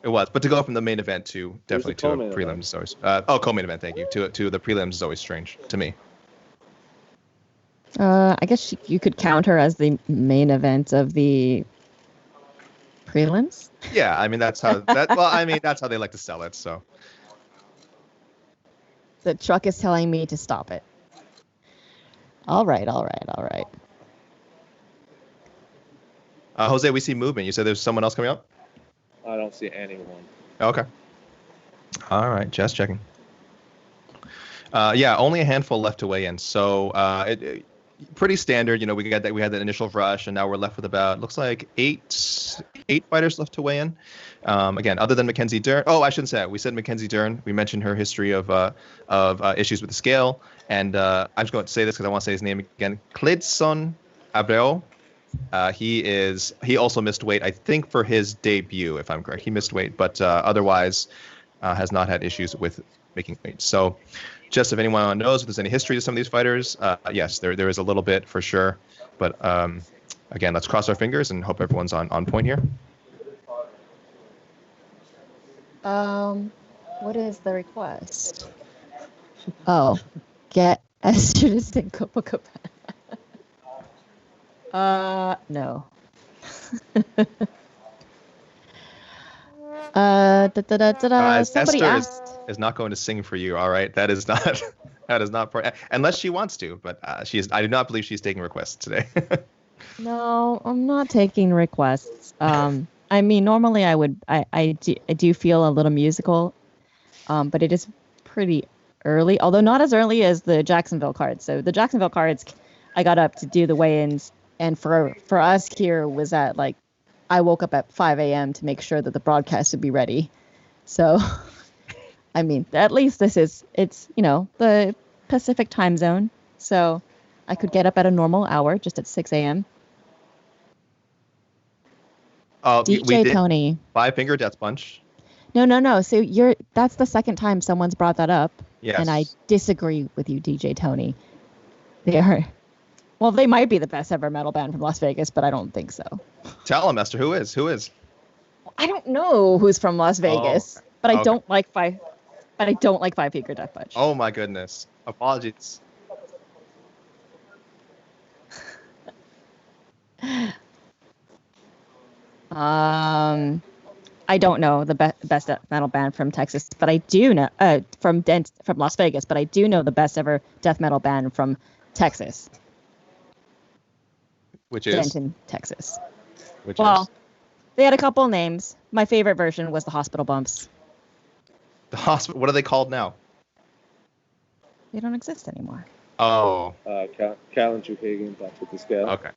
It was, but to go from the main event to definitely to a prelims is always co-main event. Thank you. To the prelims is always strange to me. I guess you could count her as the main event of the prelims. Yeah, I mean that's how that's how they like to sell it. So the truck is telling me to stop it. All right. Jose, we see movement. You said there's someone else coming up? I don't see anyone. Okay. All right, just checking. Yeah, only a handful left to weigh in. So pretty standard. You know, we had that initial rush, and now we're left with about looks like eight fighters left to weigh in. Again, other than Mackenzie Dern. Oh, I shouldn't say that. We said Mackenzie Dern. We mentioned her history of issues with the scale, and I'm just going to say this because I want to say his name again. Cledson Abreu. He also missed weight, I think, for his debut, if I'm correct. He missed weight, but otherwise has not had issues with making weight. So just if anyone knows if there's any history to some of these fighters, yes, there is a little bit for sure. But again, let's cross our fingers and hope everyone's on point here. What is the request? Oh, get estrogen Copacabana. No. Somebody Esther asked. is not going to sing for you. All right, that is not unless she wants to. But I do not believe she's taking requests today. No, I'm not taking requests. I mean, normally I do feel a little musical, but it is pretty early. Although not as early as the Jacksonville cards. So the Jacksonville cards, I got up to do the weigh-ins. And for us here was at I woke up at 5 a.m. to make sure that the broadcast would be ready. So, I mean, at least it's the Pacific time zone. So I could get up at a normal hour, just at 6 a.m. DJ Tony. 5-finger death punch. No. So that's the second time someone's brought that up. Yes. And I disagree with you, DJ Tony. They might be the best ever metal band from Las Vegas, but I don't think so. Tell him, Esther. Who is? I don't know who's from Las Vegas, but I okay. don't like 5-finger death punch. Oh my goodness. Apologies. I don't know the best death metal band from Texas, but I do know from Las Vegas, but I do know the best ever death metal band from Texas. Which is Denton, Texas. Which well, is they had a couple names. My favorite version was the Hospital Bumps. the hospital. What are they called now? They don't exist anymore. Oh. Caitlin Chukagian back with the scale. Okay.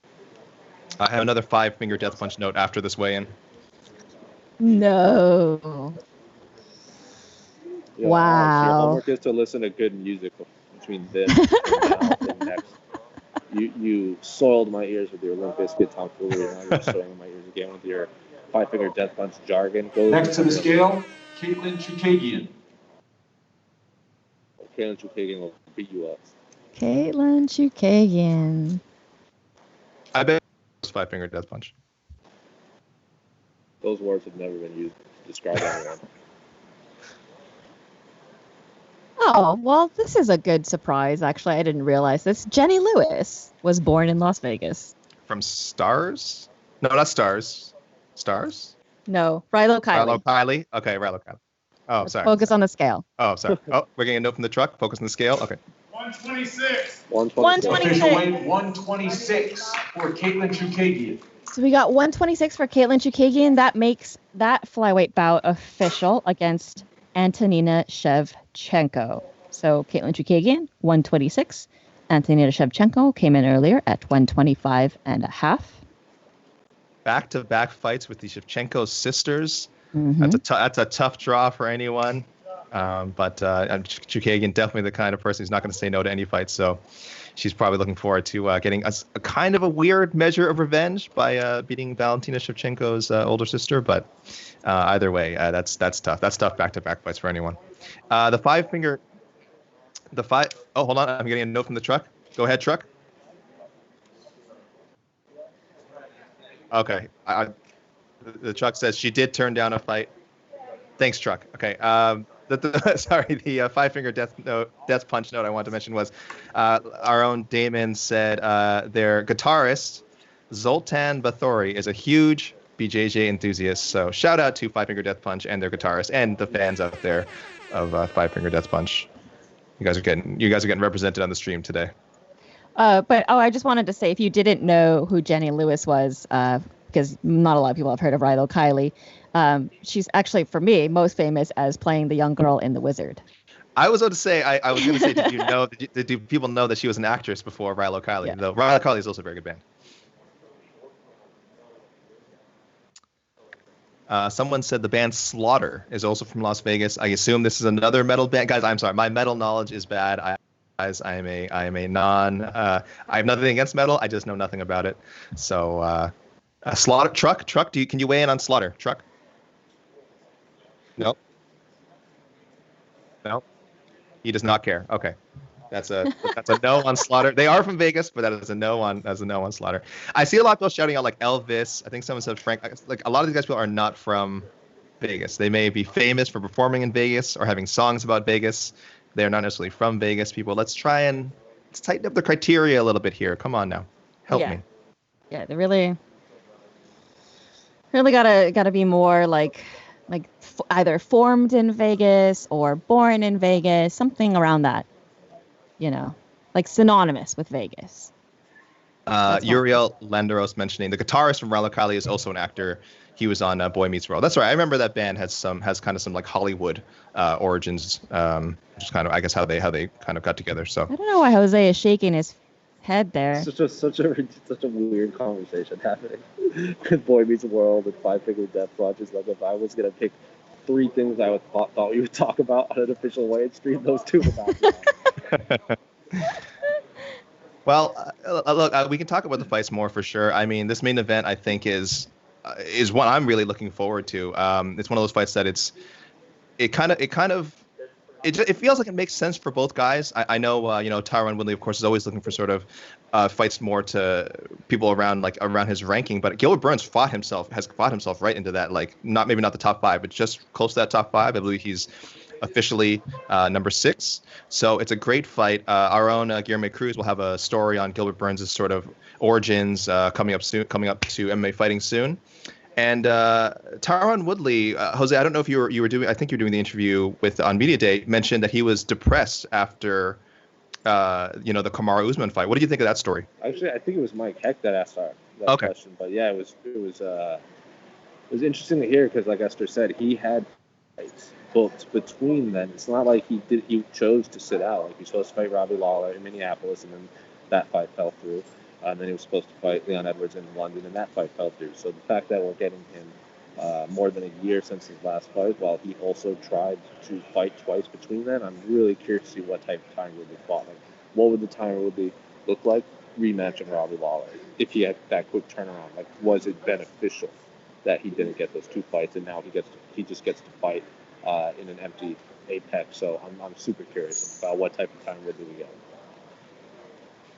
I have another 5-finger death punch note after this weigh-in. No. Yeah, wow. Your homework is to listen to good music between this and now and next. You soiled my ears with your Limp Bizkit tomfoolery, and now you're soiling my ears again with your 5-finger death punch jargon. Next to the scale, Caitlin Chukagian. Caitlin Chukagian will beat you up. Caitlin Chukagian. I bet it's 5-finger death punch. Those words have never been used to describe anyone. Oh, well, this is a good surprise. Actually, I didn't realize this. Jenny Lewis was born in Las Vegas. From Stars? No, not Stars. Stars? No, Rilo Kiley. Rilo Kiley? Okay, Rilo Kiley. Oh, sorry. Focus on the scale. Oh, sorry. Oh, we're getting a note from the truck. Focus on the scale. Okay. 126. 126. Official weight 126 for Caitlin Chukagian. So we got 126 for Caitlin Chukagian. That makes that flyweight bout official against Antonina Shevchenko. So Caitlin Chukagian, 126. Antonina Shevchenko came in earlier at 125.5. Back-to-back fights with the Shevchenko sisters. Mm-hmm. That's a tough draw for anyone. But Chukagian, definitely the kind of person who's not going to say no to any fight. So she's probably looking forward to getting a kind of a weird measure of revenge by beating Valentina Shevchenko's older sister. But either way, that's tough. That's tough back-to-back fights for anyone. Oh, hold on. I'm getting a note from the truck. Go ahead, truck. Okay. The truck says she did turn down a fight. Thanks, truck. Okay. The five-finger death punch note I wanted to mention was our own Damon said their guitarist Zoltan Bathory is a huge BJJ enthusiast. So shout out to Five Finger Death Punch and their guitarist and the fans out there of Five Finger Death Punch. You guys are getting represented on the stream today. I just wanted to say, if you didn't know who Jenny Lewis was, because not a lot of people have heard of Rilo Kiley, she's actually, for me, most famous as playing the young girl in The Wizard. I was about to say, I was going to say, did you know? Did people know that she was an actress before Rilo Kiley? Yeah. Though Rilo Kiley is also a very good band. Someone said the band Slaughter is also from Las Vegas. I assume this is another metal band. Guys, I'm sorry, my metal knowledge is bad. I am a non. I have nothing against metal. I just know nothing about it. So, Slaughter, truck. Can you weigh in on Slaughter, truck? Nope. He does not care. Okay. That's a no on Slaughter. They are from Vegas, but that is a no on Slaughter. I see a lot of people shouting out like Elvis. I think someone said Frank. Like a lot of these guys people are not from Vegas. They may be famous for performing in Vegas or having songs about Vegas. They are not necessarily from Vegas. People, let's tighten up the criteria a little bit here. Come on now, help me. Yeah, they really gotta be more like either formed in Vegas or born in Vegas, something around that. Like synonymous with Vegas. Uriel Landeros mentioning the guitarist from Rilo Kiley is also an actor. He was on Boy Meets World. That's right. I remember that band has kind of some like Hollywood origins. Just kind of, I guess, how they kind of got together. So I don't know why Jose is shaking his head there. Such a weird conversation happening with Boy Meets World and Five Finger Death Punch. Is like if I was gonna pick three things I thought we would talk about on an official weigh-in stream, those two would not be on. Well, look, we can talk about the fights more for sure. I mean, this main event I think is what I'm really looking forward to. It's one of those fights that it feels like it makes sense for both guys. I know Tyron Woodley of course is always looking for sort of fights more to people around his ranking, but Gilbert Burns has fought himself right into that, like maybe not the top 5, but just close to that top 5. I believe he's officially number 6. So it's a great fight. Our own Guillermo Cruz will have a story on Gilbert Burns' sort of origins coming up to MMA fighting soon. And Tyron Woodley, Jose, I don't know if you were doing. I think you were doing the interview on Media Day. Mentioned that he was depressed after, the Kamaru Usman fight. What did you think of that story? Actually, I think it was Mike Heck that asked that question. But yeah, it was interesting to hear because, like Esther said, he had fights booked between them. It's not like he chose to sit out. Like he was supposed to fight Robbie Lawler in Minneapolis, and then that fight fell through. And then he was supposed to fight Leon Edwards in London, and that fight fell through. So the fact that we're getting him more than a year since his last fight, while he also tried to fight twice between them, I'm really curious to see what type of Tyron Woodley fought. Like, what would the Tyron Woodley look like rematching Robbie Lawler if he had that quick turnaround? Like, was it beneficial that he didn't get those 2 fights, and now he just gets to fight in an empty Apex? So I'm super curious about what type of Tyron Woodley we get.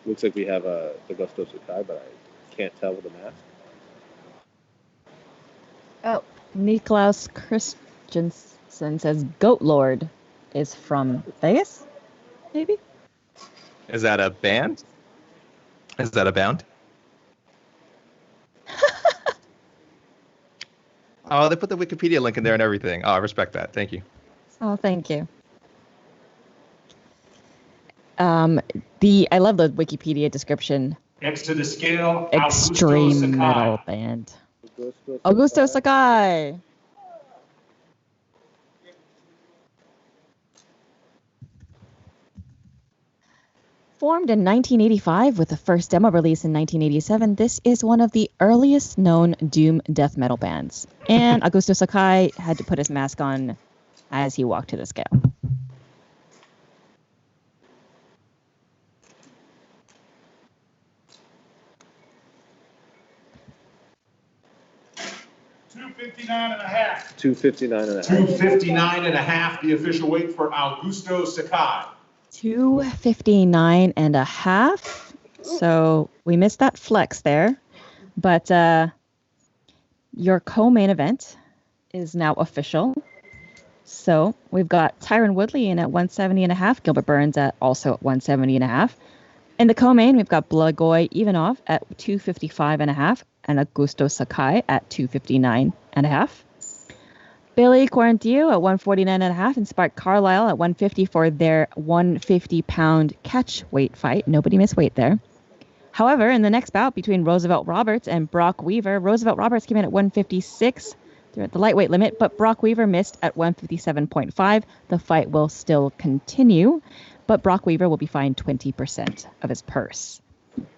Looks like we have Augusto Sakai, but I can't tell with the mask. Oh, Niklaus Christensen says Goat Lord is from Vegas, maybe? Is that a band? Is that a bound? Oh, they put the Wikipedia link in there and everything. Oh, I respect that. Thank you. Oh, thank you. I love the Wikipedia description. Next to the scale, Extreme metal band. Augusto Sakai. Formed in 1985 with the first demo release in 1987, this is one of the earliest known doom death metal bands. And Augusto Sakai had to put his mask on as he walked to the scale. $259.5. 259 and a half. 259 and a half, the official weight for Augusto Sakai. 259 and a half. So we missed that flex there. But your co-main event is now official. So we've got Tyron Woodley in at 170 and a half, Gilbert Burns at also at 170 and a half. In the co-main, we've got Blagoy Ivanov at 255 and a half and Augusto Sakai at 259 and a half. Billy Quarantillo at 149 and a half and Spark Carlisle at 150 for their 150-pound catch weight fight. Nobody missed weight there. However, in the next bout between Roosevelt Roberts and Brock Weaver, Roosevelt Roberts came in at 156. They're at the lightweight limit, but Brock Weaver missed at 157.5. The fight will still continue, but Brock Weaver will be fined 20% of his purse.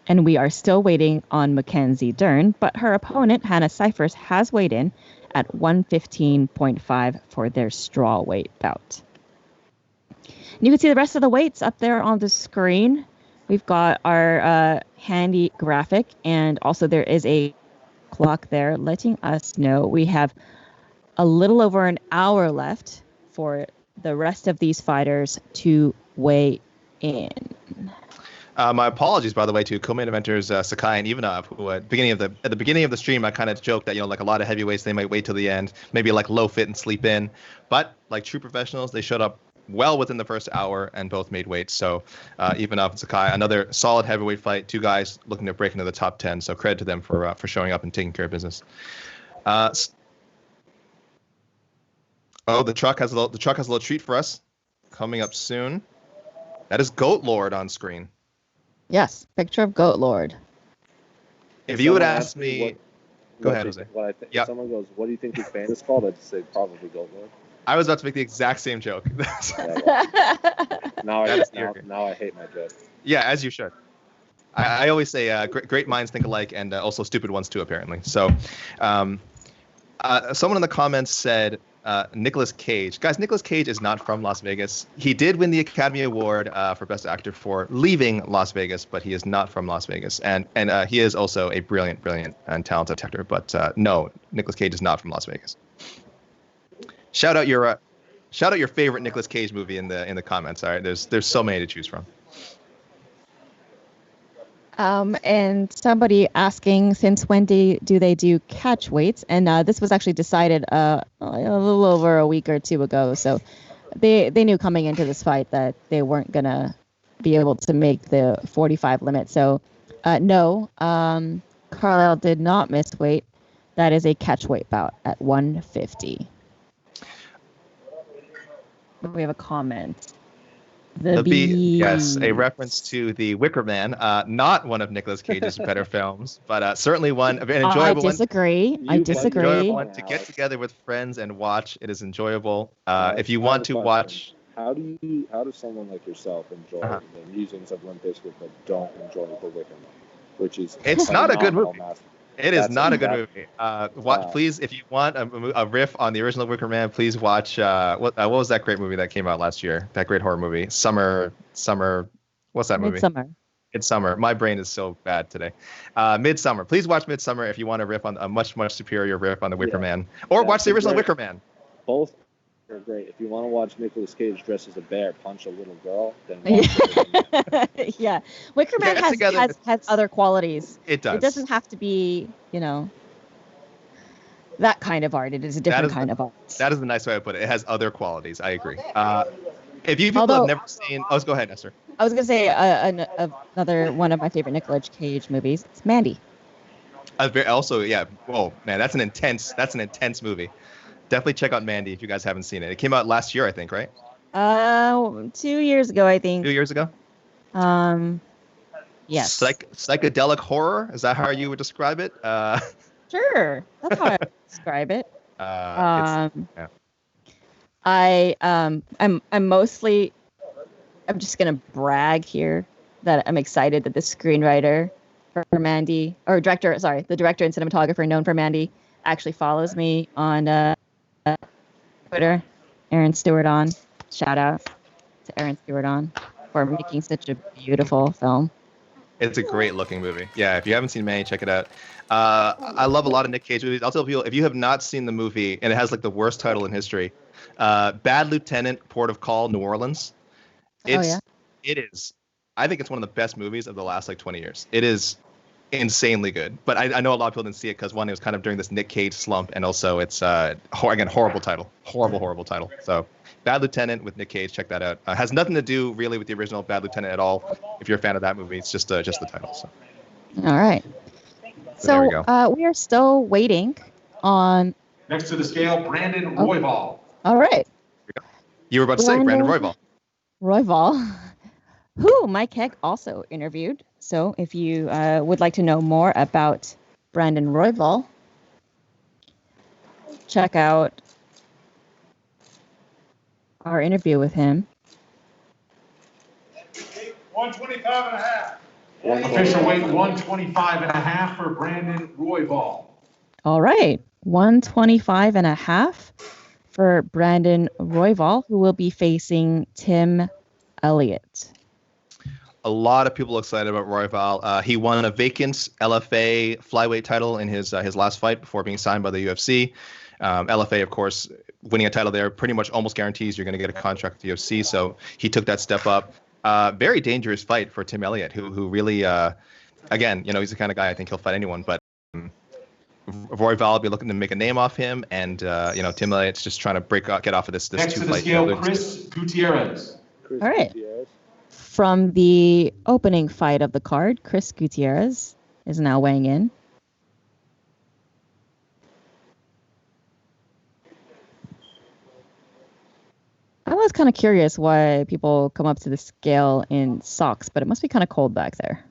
And we are still waiting on Mackenzie Dern, but her opponent, Hannah Cyphers, has weighed in at 115.5 for their strawweight bout. And you can see the rest of the weights up there on the screen. We've got our handy graphic, and also there is a clock there letting us know we have a little over an hour left for the rest of these fighters to weigh in. My apologies, by the way, to co-main eventers Sakai and Ivanov, who at the beginning of the stream I kind of joked that, like a lot of heavyweights, they might wait till the end, maybe like low fit and sleep in, but like true professionals, they showed up well within the first hour and both made weight. So Ivanov and Sakai, another solid heavyweight fight, two guys looking to break into the top 10. So credit to them for showing up and taking care of business. The truck has a little treat for us coming up soon. That is Goat Lord on screen. Yes, picture of Goat Lord. If you would ask me, go ahead, Jose. If someone goes, "What do you think your fan is called?" I'd say probably Goat Lord. I was about to make the exact same joke. Now I hate my joke. Yeah, as you should. I always say great minds think alike, and also stupid ones too, apparently. So, someone in the comments said Nicolas Cage. Guys, Nicolas Cage is not from Las Vegas. He did win the Academy Award for Best Actor for leaving Las Vegas, but he is not from Las Vegas. And he is also a brilliant and talented actor. But no, Nicolas Cage is not from Las Vegas. Shout out your favorite Nicolas Cage movie in the comments. All right, there's so many to choose from. And somebody asking, since when do they do catch weights? And this was actually decided a little over a week or two ago. So they knew coming into this fight that they weren't gonna be able to make the 45 limit. So no, Carlisle did not miss weight. That is a catch weight bout at 150. We have a comment. The Bee. Yes, a reference to The Wicker Man, not one of Nicolas Cage's better films, but certainly an enjoyable one. I disagree. Enjoyable one to get together with friends and watch. It is enjoyable. If you want to watch. How does someone like yourself enjoy the musings of Limp Bizkit but don't enjoy The Wicker Man? Which is it's not a good movie. It is not a good movie. Please, if you want a riff on the original Wicker Man, please watch what was that great movie that came out last year? That great horror movie, Summer. What's that movie? Midsummer. My brain is so bad today. Midsummer. Please watch Midsummer if you want a riff on a much superior riff on the Wicker Man, or watch the original Wicker Man. Both are great. If you want to watch Nicolas Cage dressed as a bear punch a little girl, then watch yeah, Wicker Man has other qualities. It does. It doesn't have to be, that kind of art. It is a different kind of art. That is the nice way to put it. It has other qualities. I agree. If you people have never seen, go ahead, Esther. I was gonna say another one of my favorite Nicolas Cage movies. It's Mandy. Also, yeah. Whoa, man, that's an intense movie. Definitely check out Mandy if you guys haven't seen it. It came out last year, I think, right? 2 years ago, I think. 2 years ago? Yes. Psychedelic horror? Is that how you would describe it? Sure. That's how I would describe it. I'm just gonna brag here that I'm excited that the screenwriter for Mandy, or director, the director and cinematographer known for Mandy, actually follows me on Twitter. Aaron Stewart on. Shout out to Aaron Stewart on for making such a beautiful film. It's a great looking movie. Yeah, if you haven't seen Manny, check it out. I love a lot of Nick Cage movies. I'll tell people, if you have not seen the movie, and it has like the worst title in history, Bad Lieutenant, Port of Call, New Orleans. It is. I think it's one of the best movies of the last like 20 years. It is insanely good. But I know a lot of people didn't see it because one, it was kind of during this Nick Cage slump, and also it's again, horrible title, horrible title. So Bad Lieutenant with Nick Cage, check that out. Has nothing to do really with the original Bad Lieutenant at all. If you're a fan of that movie, it's just the title. So. All right. So there we go. We are still waiting on. Next to the scale, Brandon Royval. All right. You were about to say Brandon Royval. Royval, who Mike Heck also interviewed. So if you would like to know more about Brandon Royval, check out our interview with him. 125 and a half. Official weight 125 and a half for Brandon Royval. All right. 125 and a half for Brandon Royval, who will be facing Tim Elliott. A lot of people excited about Royval. He won a vacant LFA flyweight title in his last fight before being signed by the UFC. LFA, of course, winning a title there pretty much almost guarantees you're going to get a contract with the UFC. So he took that step up. Very dangerous fight for Tim Elliott, who really, again, he's the kind of guy I think he'll fight anyone. But Royval will be looking to make a name off him, and Tim Elliott's just trying to get off of this Next two to the fight. scale, Chris Gutierrez. All right. From the opening fight of the card, Chris Gutierrez is now weighing in. I was kind of curious why people come up to the scale in socks, but it must be kind of cold back there.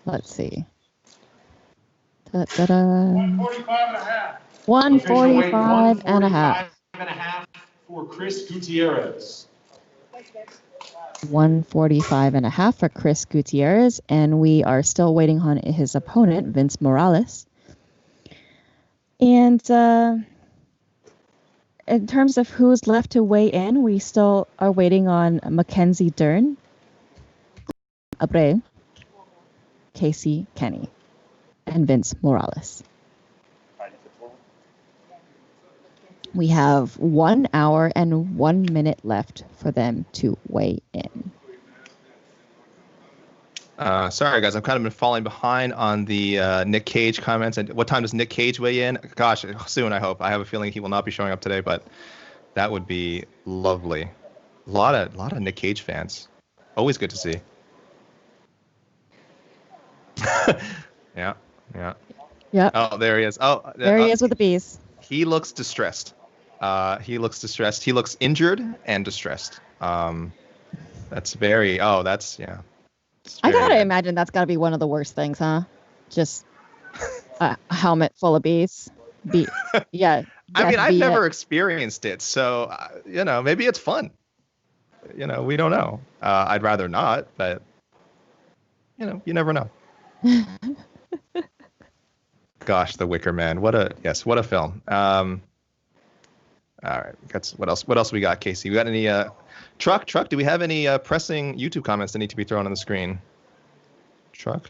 Let's see. 145 and a half. 145 and a half. 145 and a half for Chris Gutierrez. 145 and a half for Chris Gutierrez, and we are still waiting on his opponent, Vince Morales. And in terms of who's left to weigh in, we still are waiting on Mackenzie Dern, Abreu, Casey Kenny, and Vince Morales. We have 1 hour and 1 minute left for them to weigh in. Sorry, guys. I've kind of been falling behind on the Nick Cage comments. And what time does Nick Cage weigh in? Gosh, soon, I hope. I have a feeling he will not be showing up today, but that would be lovely. A lot of Nick Cage fans. Always good to see. Yeah. Yep. Oh, there he is. Oh, there he is with the bees. He looks distressed. He looks injured and distressed. That's very. Oh, that's yeah. I gotta imagine that's gotta be one of the worst things, huh? Just a helmet full of bees. Yeah. I mean, I've never experienced it, so maybe it's fun. We don't know. I'd rather not, but you never know. Gosh, The Wicker Man. What a film. All right. What else we got, Casey? We got any Truck, do we have any pressing YouTube comments that need to be thrown on the screen? Truck?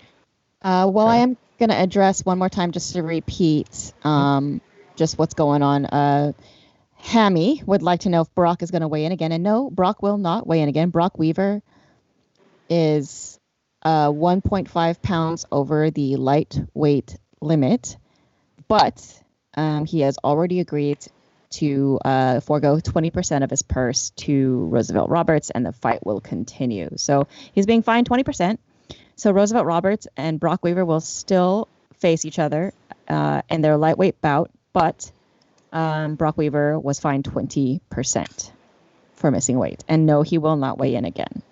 Well, I am going to address one more time just to repeat just what's going on. Hammy would like to know if Brock is going to weigh in again. And no, Brock will not weigh in again. Brock Weaver is 1.5 pounds over the lightweight limit, but he has already agreed to forego 20% of his purse to Roosevelt Roberts, and the fight will continue. So he's being fined 20%. So Roosevelt Roberts and Brock Weaver will still face each other in their lightweight bout, but Brock Weaver was fined 20% for missing weight. And no, he will not weigh in again.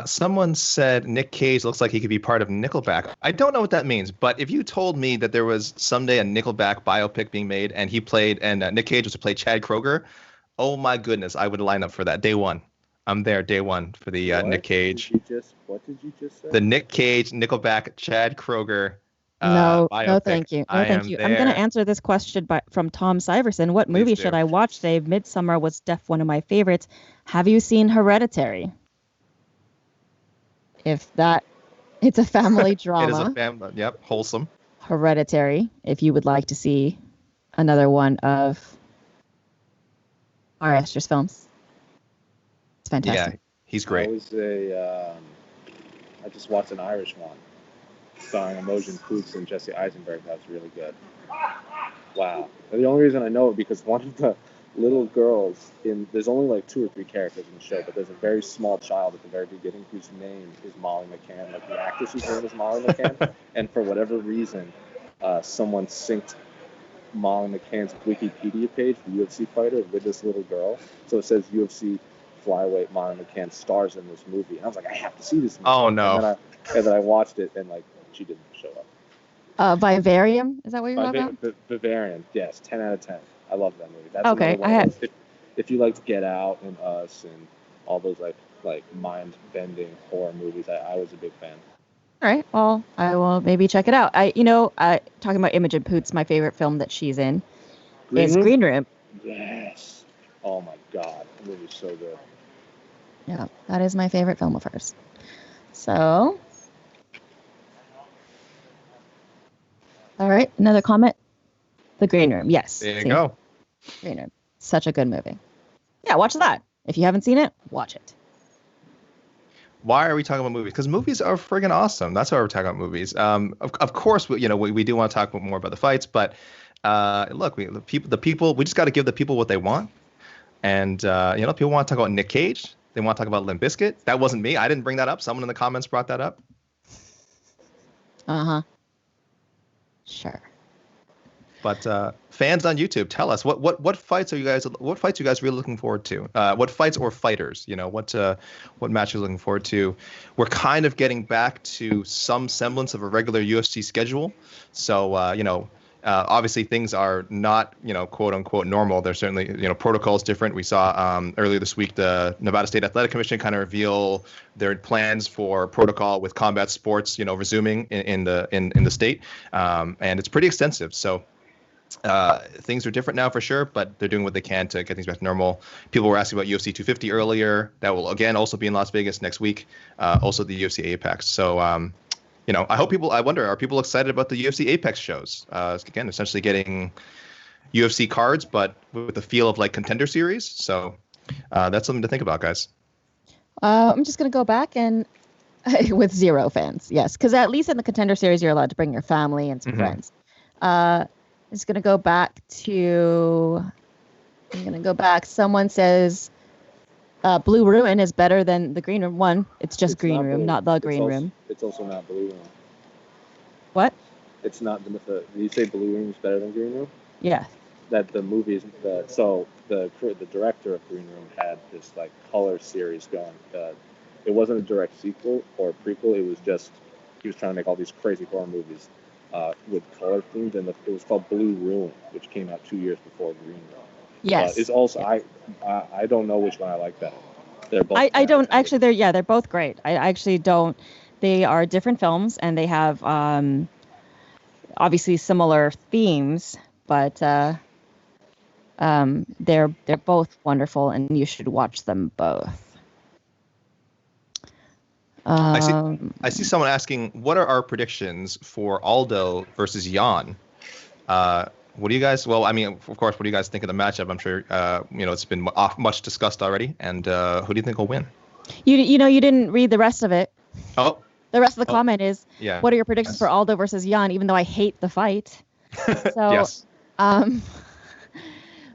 Someone said Nick Cage looks like he could be part of Nickelback. I don't know what that means, but if you told me that there was someday a Nickelback biopic being made and Nick Cage was to play Chad Kroeger, oh my goodness, I would line up for that day one. I'm there day one for the Nick Cage. What did you just say? The Nick Cage, Nickelback, Chad Kroeger No, biopic. no, thank you. No, thank you. I'm going to answer this question from Tom Syverson. What movie should I watch today? Midsummer was one of my favorites. Have you seen Hereditary? It's a family drama. It is a family. Yep, wholesome. Hereditary. If you would like to see another one of Ari Aster's films, it's fantastic. Yeah, he's great. I just watched an Irish one starring Imogen Poots and Jesse Eisenberg. That was really good. Wow. And the only reason I know it because one of the little girls there's only like 2 or 3 characters in the show, but there's a very small child at the very beginning whose name is Molly McCann. Like the actress whose name is Molly McCann. And for whatever reason, someone synced Molly McCann's Wikipedia page, the UFC fighter, with this little girl. So it says UFC flyweight Molly McCann stars in this movie. And I was like, I have to see this movie. Oh, no. And then I watched it, and like she didn't show up. Vivarium? Is that what you're talking about? Vivarium, yes. 10 out of 10. I love that movie. That's okay. If you liked Get Out and Us and all those like mind-bending horror movies, I was a big fan. All right. Well, I will maybe check it out. Talking about Imogen Poots, my favorite film that she's in is Green Room. Yes. Oh my God, that movie's so good. Yeah, that is my favorite film of hers. So, all right, another comment. The Green Room, yes. There you go. Green Room, such a good movie. Yeah, watch that. If you haven't seen it, watch it. Why are we talking about movies? Because movies are friggin' awesome. That's why we're talking about movies. Of course, we do want to talk more about the fights, but look, we just got to give the people what they want. And people want to talk about Nick Cage. They want to talk about Limp Bizkit. That wasn't me. I didn't bring that up. Someone in the comments brought that up. Sure. But fans on YouTube, tell us what fights are you guys really looking forward to? What fights or fighters? What match you're looking forward to? We're kind of getting back to some semblance of a regular UFC schedule. So obviously things are not quote unquote normal. There's certainly protocols different. We saw earlier this week the Nevada State Athletic Commission kind of reveal their plans for protocol with combat sports resuming in the state, and it's pretty extensive. So. Things are different now for sure, but they're doing what they can to get things back to normal. People were asking about UFC 250 earlier. That will again also be in Las Vegas next week. Also the UFC Apex. So I wonder, are people excited about the UFC Apex shows? Again, essentially getting UFC cards, but with the feel of like Contender Series. So that's something to think about, guys. I'm just gonna go back and with 0 fans, yes, because at least in the Contender Series you're allowed to bring your family and some friends. It's going to go back to, someone says Blue Ruin is better than the Green Room. One, it's just Green Room, not the Green Room. It's also not Blue Room. What? It's not, did you say Blue Room is better than Green Room? Yeah. That the movie is, so the director of Green Room had this like color series going. It wasn't a direct sequel or prequel, it was just, he was trying to make all these crazy horror movies. With color themes, and it was called Blue Ruin, which came out 2 years before Green Room. Yes. It's also I don't know which one I like better. They're both. I don't actually. They're both great. I actually don't. They are different films, and they have obviously similar themes, but they're both wonderful, and you should watch them both. I see someone asking, what are our predictions for Aldo versus Jan? What do you guys? Well, I mean, of course, what do you guys think of the matchup? I'm sure it's been much discussed already. And who do you think will win? You didn't read the rest of it. Oh. The rest of the comment is, yeah. What are your predictions for Aldo versus Jan? Even though I hate the fight. So, yes.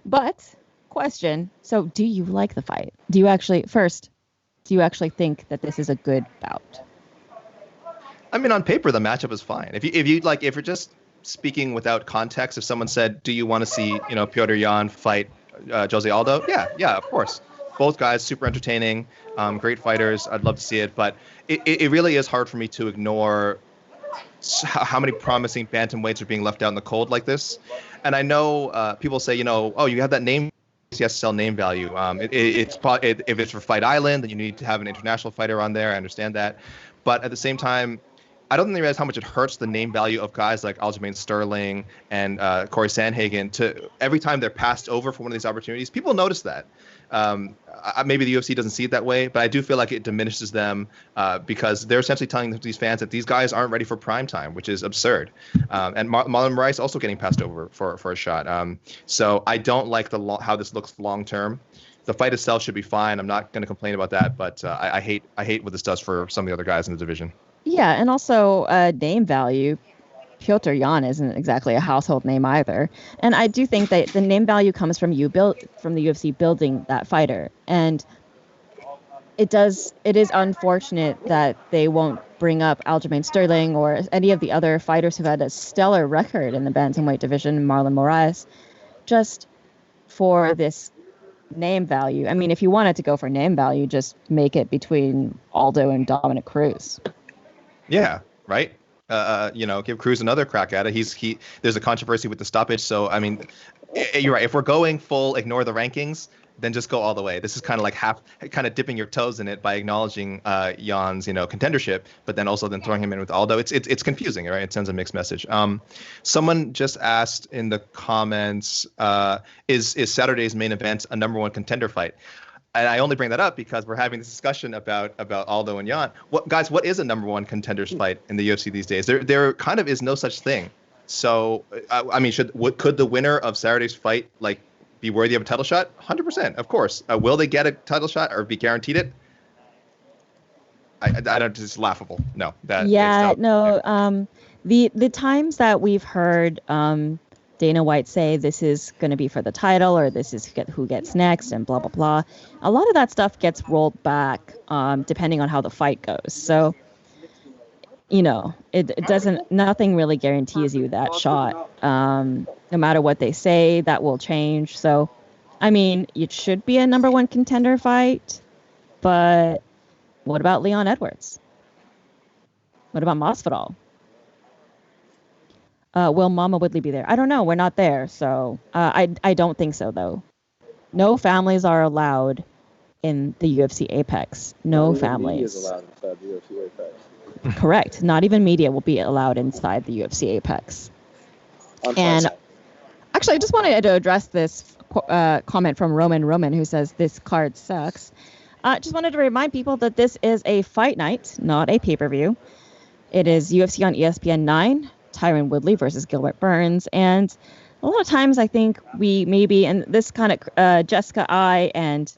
But question. So, do you like the fight? Do you actually think that this is a good bout? I mean, on paper, the matchup is fine. If you're just speaking without context, if someone said, "Do you want to see, Petr Yan fight Jose Aldo?" Yeah, of course. Both guys super entertaining, great fighters. I'd love to see it, but it really is hard for me to ignore how many promising bantamweights are being left out in the cold like this. And I know people say, you have that name has to sell name value. If it's for Fight Island, then you need to have an international fighter on there. I understand that, but at the same time, I don't think they realize how much it hurts the name value of guys like Aljamain Sterling and Corey Sandhagen. To every time they're passed over for one of these opportunities, people notice that. Maybe the UFC doesn't see it that way, but I do feel like it diminishes them because they're essentially telling these fans that these guys aren't ready for prime time, which is absurd. And Marlon Moraes also getting passed over for a shot. So I don't like how this looks long term. The fight itself should be fine. I'm not going to complain about that, but I hate what this does for some of the other guys in the division. Yeah, and also name value. Piotr Jan isn't exactly a household name either, and I do think that the name value comes from the UFC building that fighter, and it is unfortunate that they won't bring up Aljamain Sterling or any of the other fighters who've had a stellar record in the bantamweight division, Marlon Moraes, just for this name value. I mean, if you wanted to go for name value, just make it between Aldo and Dominic Cruz. Yeah, right. Give Cruz another crack at it. There's a controversy with the stoppage, so I mean, you're right. If we're going full ignore the rankings, then just go all the way. This is kind of like kind of dipping your toes in it by acknowledging Jan's contendership, but then also throwing him in with Aldo. It's confusing, right? It sends a mixed message. Someone just asked in the comments, is Saturday's main event a number one contender fight? And I only bring that up because we're having this discussion about Aldo and Jan. What is a number one contenders fight in the UFC these days? There kind of is no such thing. So I mean, could the winner of Saturday's fight be worthy of a title shot? 100%, of course. Will they get a title shot or be guaranteed it? I don't. It's laughable. No. The times that we've heard Dana White say this is going to be for the title or this is who gets next and blah, blah, blah. A lot of that stuff gets rolled back depending on how the fight goes. So, nothing really guarantees you that shot. No matter what they say, that will change. So, I mean, it should be a number one contender fight. But what about Leon Edwards? What about Masvidal? Will Mama Woodley be there? I don't know. We're not there. So I don't think so, though. No families are allowed in the UFC Apex. No families. Media is allowed inside the UFC Apex. Correct. Not even media will be allowed inside the UFC Apex. And actually, I just wanted to address this comment from Roman, who says this card sucks. Just wanted to remind people that this is a fight night, not a pay-per-view. It is UFC on ESPN 9. Tyron Woodley versus Gilbert Burns. And a lot of times I think we maybe, and this kind of Jessica I and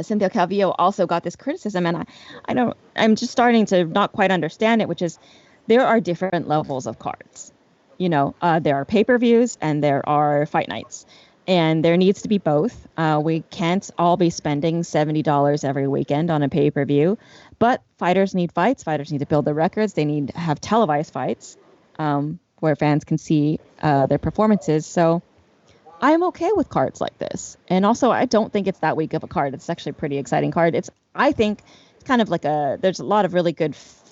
Cynthia Calvillo also got this criticism, and I'm just starting to not quite understand it, which is there are different levels of cards. There are pay-per-views and there are fight nights, and there needs to be both. We can't all be spending $70 every weekend on a pay-per-view. But fighters need fights. Fighters need to build their records. They need to have televised fights where fans can see their performances. So I'm okay with cards like this. And also, I don't think it's that weak of a card. It's actually a pretty exciting card. I think it's kind of like there's a lot of really good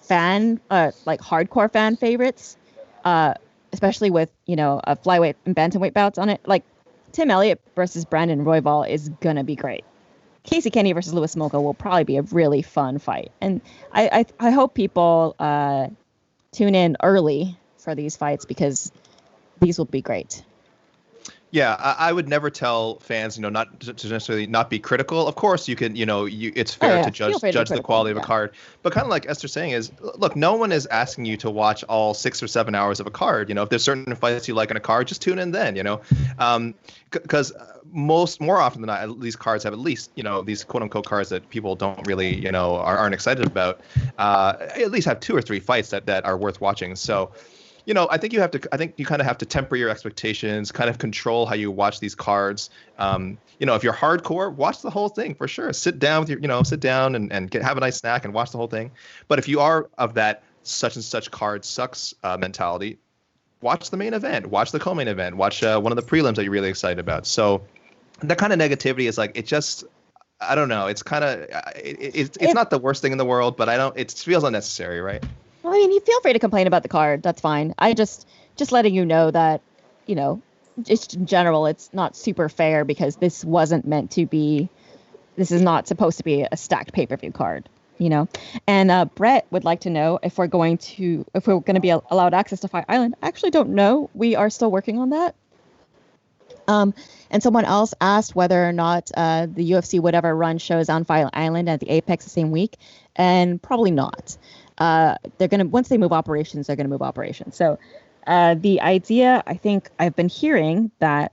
hardcore fan favorites, especially with, a flyweight and bantamweight bouts on it. Like Tim Elliott versus Brandon Royval is going to be great. Casey Kenny versus Louis Smolka will probably be a really fun fight. And I hope people tune in early for these fights because these will be great. Yeah, I would never tell fans, not to necessarily not be critical. Of course, you can, it's fair to judge the quality of a card. But kind of like Esther's saying is, look, no one is asking you to watch all 6 or 7 hours of a card. If there's certain fights you like in a card, just tune in then, because more often than not, these cards have at least, these quote unquote cards that people don't really, aren't excited about, at least have 2 or 3 fights that are worth watching. So, I think you kind of have to temper your expectations, kind of control how you watch these cards. If you're hardcore, watch the whole thing for sure. Sit down with and have a nice snack and watch the whole thing. But if you are of that such and such card sucks mentality, watch the main event, watch the co-main event, watch one of the prelims that you're really excited about. So that kind of negativity is I don't know. It's kind of, it's not the worst thing in the world, but it feels unnecessary, right? Well, I mean, you feel free to complain about the card. That's fine. I just letting you know that, just in general, it's not super fair because this wasn't meant to be. This is not supposed to be a stacked pay-per-view card, you know. And Brett would like to know if we're going to be allowed access to Fight Island. I actually don't know. We are still working on that. And someone else asked whether or not the UFC would ever run shows on Fight Island at the Apex the same week, and probably not. They're gonna once they move operations, they're gonna move operations. So the idea, I think I've been hearing that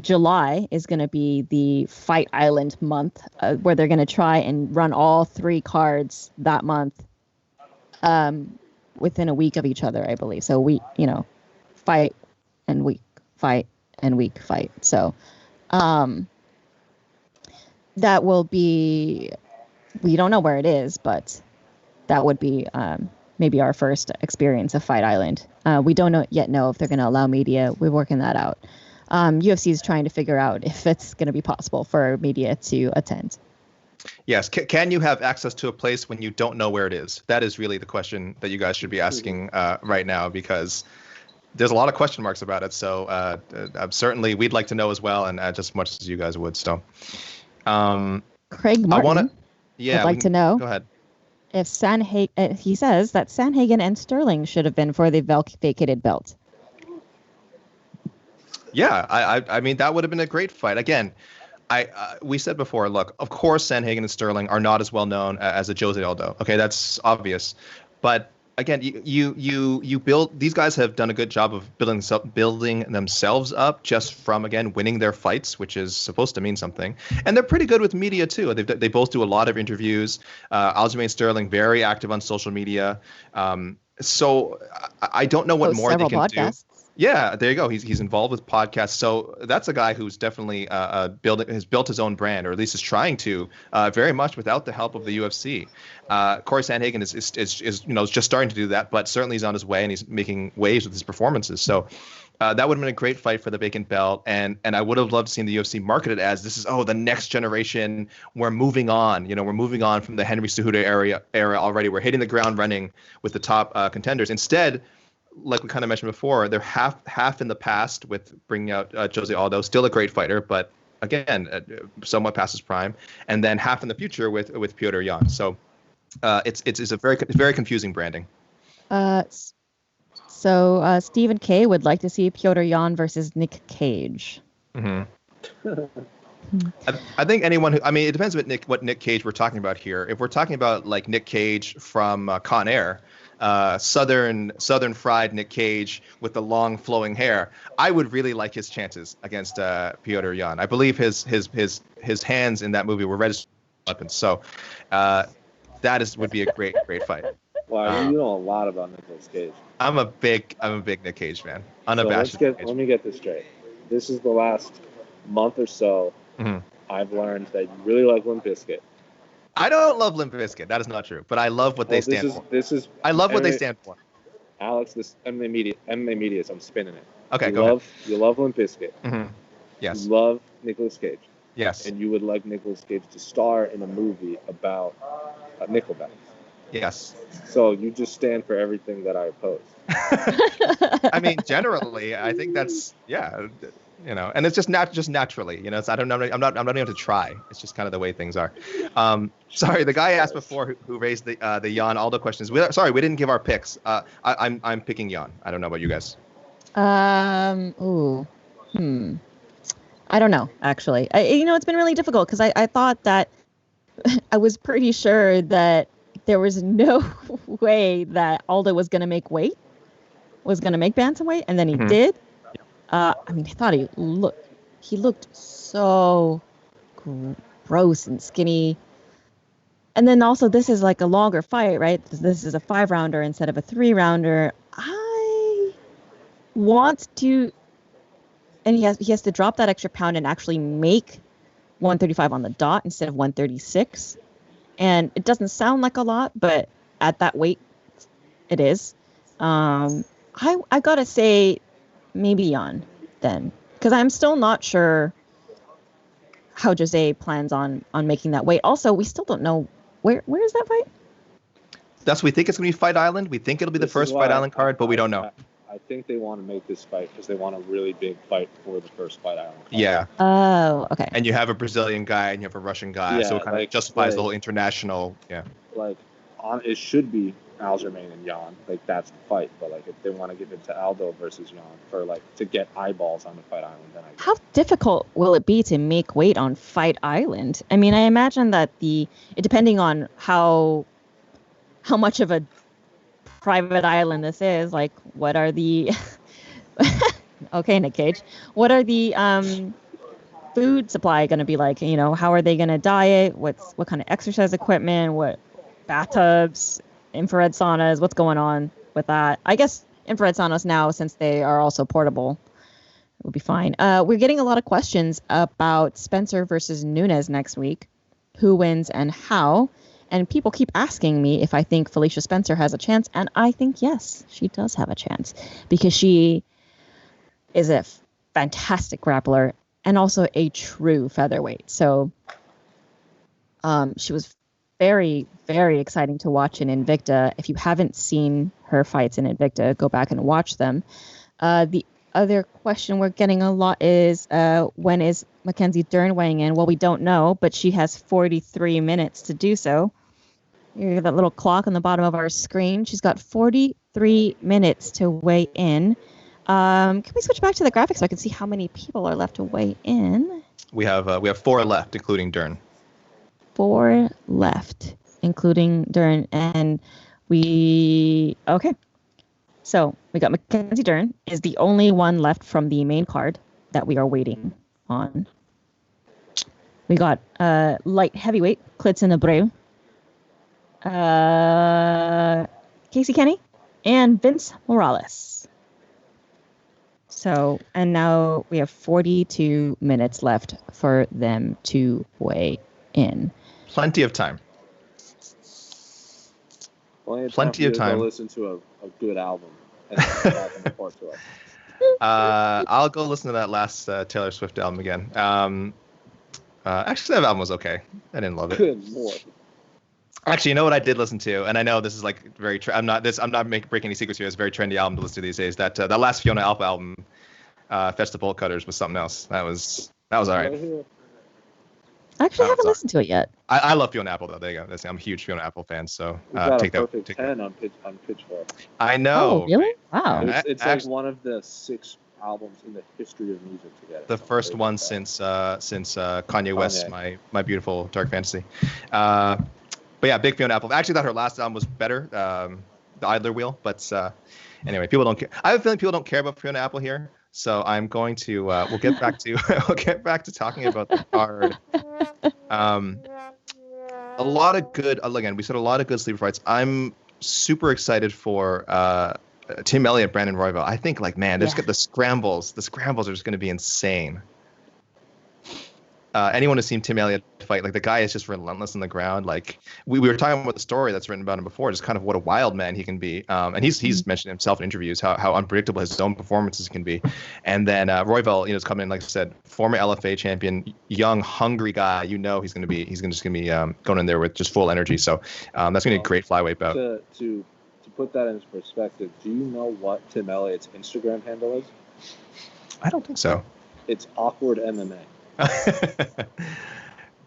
July is going to be the Fight Island month, where they're going to try and run all 3 cards that month within a week of each other, I believe. So fight and week, fight and week, fight. So that will be, we don't know where it is, but that would be maybe our first experience of Fight Island. We don't yet know if they're going to allow media. We're working that out. UFC is trying to figure out if it's going to be possible for media to attend. Yes. Can you have access to a place when you don't know where it is? That is really the question that you guys should be asking right now, because there's a lot of question marks about it. So certainly we'd like to know as well, and just as much as you guys would. So Craig Martin would like to know. Go ahead. If he says that Sanhagen and Sterling should have been for the vacated belt. Yeah, I mean, that would have been a great fight. Again, we said before, look, of course, Sanhagen and Sterling are not as well known as a Jose Aldo. Okay, that's obvious. But again, you build, these guys have done a good job of building themselves up just from, again, winning their fights, which is supposed to mean something. And they're pretty good with media too. They both do a lot of interviews. Aljamain Sterling, very active on social media. So I don't know what more they can do. Yeah, there you go. He's involved with podcasts. So that's a guy who's definitely has built his own brand, or at least is trying to, very much without the help of the UFC. Corey Sandhagen is just starting to do that, but certainly he's on his way and he's making waves with his performances. So that would have been a great fight for the vacant belt, and I would have loved to see the UFC market it as this is the next generation. We're moving on. We're moving on from the Henry Cejudo era already. We're hitting the ground running with the top contenders. Instead, like we kind of mentioned before, they're half in the past with bringing out Jose Aldo, still a great fighter, but again, somewhat past his prime, and then half in the future with Petr Yan. So it's a very confusing branding. So Stephen K would like to see Petr Yan versus Nick Cage. Mm-hmm. I think anyone who, it depends what Nick Cage we're talking about here. If we're talking about like Nick Cage from Con Air, southern fried Nick Cage with the long flowing hair, I would really like his chances against Petr Yan. I believe his hands in that movie were registered weapons, so would be a great fight. Wow, you know a lot about Nicolas Cage. I'm a big Nick Cage fan. Unabashed. So let me get this straight. This is the last month or so. Mm-hmm. I've learned that you really like Limp Bizkit. I don't love Limp Bizkit. That is not true. But I love what they stand for. I love what they stand for. Alex, this MMA media, so I'm spinning it. Okay, go ahead. You love Limp Bizkit. Mm-hmm. Yes. You love Nicolas Cage. Yes. And you would like Nicolas Cage to star in a movie about Nickelback. Yes. So you just stand for everything that I oppose. Generally, I think that's and it's just naturally, I'm not even have to try. It's just kind of the way things are. Sorry, the guy asked before who raised the Yan Aldo questions. We didn't give our picks. I'm picking Yan. I don't know about you guys. I don't know, actually. It's been really difficult because I thought that I was pretty sure that there was no way that Aldo was going to make bantamweight, and then he did. I thought he looked so gross and skinny. And then also this is like a longer fight, right? This is a 5-rounder instead of a 3-rounder. I want to, and he has to drop that extra pound and actually make 135 on the dot instead of 136. And it doesn't sound like a lot, but at that weight, it is. I gotta say, maybe Yan then, because I'm still not sure how Jose plans on making that weight. Also, we still don't know where is that fight. We think it's gonna be Fight Island. We think it'll be the first Fight Island card, but we don't know. I I think they want to make this fight because they want a really big fight for the first Fight Island card. Yeah. Oh, okay. And you have a Brazilian guy and you have a Russian guy, so Yeah, it kind of justifies the whole international. Yeah. Like, it should be Aljamain and Jan. Like, that's the fight. But like, if they want to give it to Aldo versus Jan for like to get eyeballs on the Fight Island, then I guess. How difficult will it be to make weight on Fight Island? I mean, I imagine that depending on how much of a private island this is, like, what are the okay, Nick Cage, what are the food supply going to be like? You know, how are they going to diet? What kind of exercise equipment? What bathtubs, infrared saunas? What's going on with that? I guess infrared saunas now, since they are also portable, will be fine. We're getting a lot of questions about Spencer versus Nunes next week. Who wins and how? And people keep asking me if I think Felicia Spencer has a chance. And I think, yes, she does have a chance because she is a fantastic grappler and also a true featherweight. So she was very, very exciting to watch in Invicta. If you haven't seen her fights in Invicta, go back and watch them. The other question we're getting a lot is when is Mackenzie Dern weighing in? Well, we don't know, but she has 43 minutes to do so. You have that little clock on the bottom of our screen. She's got 43 minutes to weigh in. Can we switch back to the graphics so I can see how many people are left to weigh in? We have 4 left, including Dern. 4 left, including Dern, and okay. So we got Mackenzie Dern is the only one left from the main card that we are waiting on. We got light heavyweight Klidson Abreu, Casey Kenny, and Vince Morales. So, and now we have 42 minutes left for them to weigh in. Plenty of time. Plenty of time. To listen to a good album and then come back and report to us. I'll go listen to that last Taylor Swift album again. Actually, that album was okay. I didn't love it. Good lord. Actually, you know what I did listen to, and I know this is like very. I'm not breaking any secrets here. It's a very trendy album to listen to these days. That last Fiona Apple album, Fetch the Bolt Cutters, was something else. That was all right. I actually haven't listened to it yet. I love Fiona Apple though. There you go. I'm a huge Fiona Apple fan. So take that. Perfect 10 on Pitchfork. I know. Oh, really? Wow. It's actually, like one of the 6 albums in the history of music to get it. The first one since Kanye West, my beautiful dark fantasy. But yeah, big Fiona Apple. I actually thought her last album was better, The Idler Wheel. But anyway, people don't care. I have a feeling people don't care about Fiona Apple here. So I'm going to we'll get back to talking about the card. A lot of good. Again, we said a lot of good sleeper fights. I'm super excited for Tim Elliott, Brandon Royval. I think the scrambles. The scrambles are just going to be insane. Anyone who's seen Tim Elliott fight, like the guy is just relentless on the ground. Like we were talking about the story that's written about him before, just kind of what a wild man he can be. And he's mentioned himself in interviews how unpredictable his own performances can be. And then Royval, is coming in, like I said, former LFA champion, young, hungry guy. He's going to be going in there with just full energy. So that's going to be a great flyweight bout. To put that into perspective, do you know what Tim Elliott's Instagram handle is? I don't think so. It's Awkward MMA.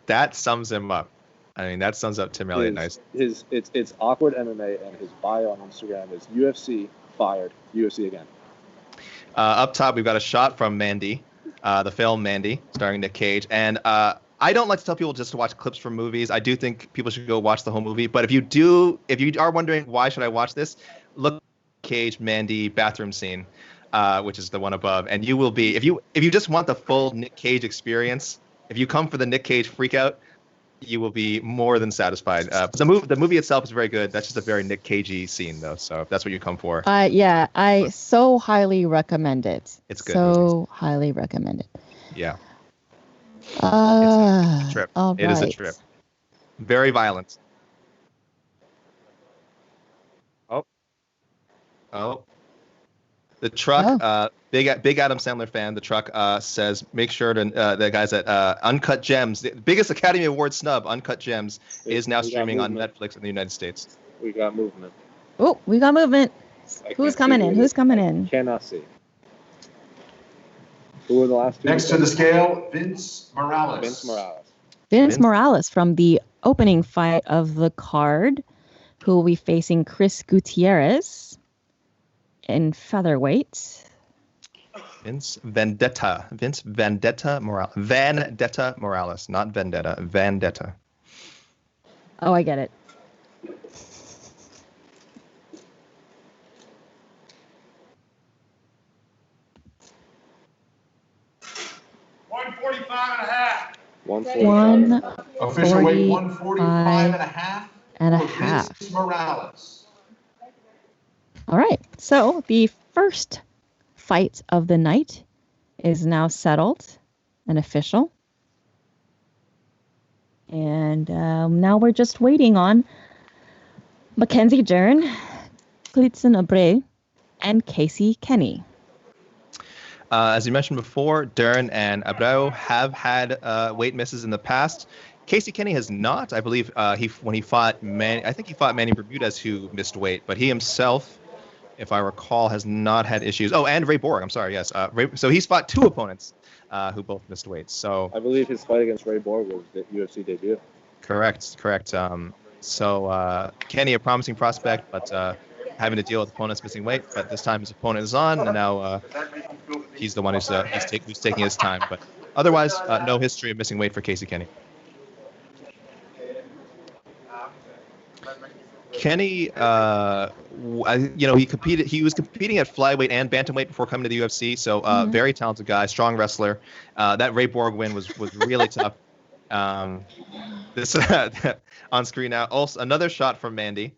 That sums him up. I mean, that sums up Tim Elliott nice. It's Awkward MMA, and his bio on Instagram is UFC fired, UFC again. Up top, we've got a shot from Mandy, the film Mandy, starring Nick Cage. And I don't like to tell people just to watch clips from movies. I do think people should go watch the whole movie. But if you are wondering why should I watch this, look Cage Mandy bathroom scene. Which is the one above, and you will be if you just want the full Nick Cage experience. If you come for the Nick Cage freakout, you will be more than satisfied. The movie itself is very good. That's just a very Nick Cagey scene, though. So if that's what you come for, yeah, I so highly recommend it. It's good. So highly recommend it. Yeah. It's a trip. All it right. is a trip. Very violent. Oh. The truck, big Adam Sandler fan. The truck says, make sure to the guys at Uncut Gems, the biggest Academy Award snub, Uncut Gems, is now streaming on Netflix in the United States. We got movement. Oh, we got movement. Who's coming in? Who's coming in? Cannot see. Who were the last two? Next to the scale, Vince Morales. Vince Morales. Vince Morales from the opening fight of the card, who will be facing Chris Gutierrez in featherweight. Vince Vendetta Morales. Vendetta Morales, not Vendetta. Vendetta. Oh, I get it. Official weight 145 and a and a half. Vince Morales. All right. So the first fight of the night is now settled and official. And now we're just waiting on Mackenzie Dern, Klitzen Abreu, and Casey Kenny. As you mentioned before, Dern and Abreu have had weight misses in the past. Casey Kenny has not. I believe when he fought Manny Bermudez, who missed weight, but he himself, if I recall, has not had issues. Oh, and Ray Borg. I'm sorry. Yes. So he's fought two opponents who both missed weight. So I believe his fight against Ray Borg was the UFC debut. Correct. So Kenny, a promising prospect, but having to deal with opponents missing weight. But this time his opponent is on, and now he's the one who's taking his time. But otherwise, no history of missing weight for Casey Kenny. Kenny, he competed. He was competing at flyweight and bantamweight before coming to the UFC. So very talented guy, strong wrestler. That Ray Borg win was really tough. This on screen now. Also, another shot from Mandy.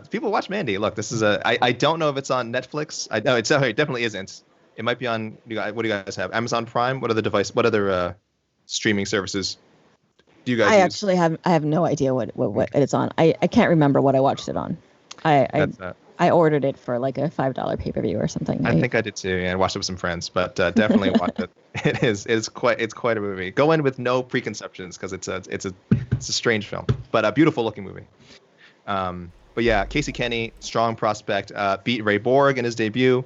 People watch Mandy. Look, this is I don't know if it's on Netflix. No, it definitely isn't. It might be on. What do you guys have? Amazon Prime. What other streaming services do you guys use? Actually I have no idea what it's on. I can't remember what I watched it on. I ordered it for like a $5 pay-per-view or something. I think I did too, and watched it with some friends. But definitely watch it. It's quite a movie. Go in with no preconceptions because it's a strange film, but a beautiful looking movie. But yeah, Casey Kenny, strong prospect, beat Ray Borg in his debut,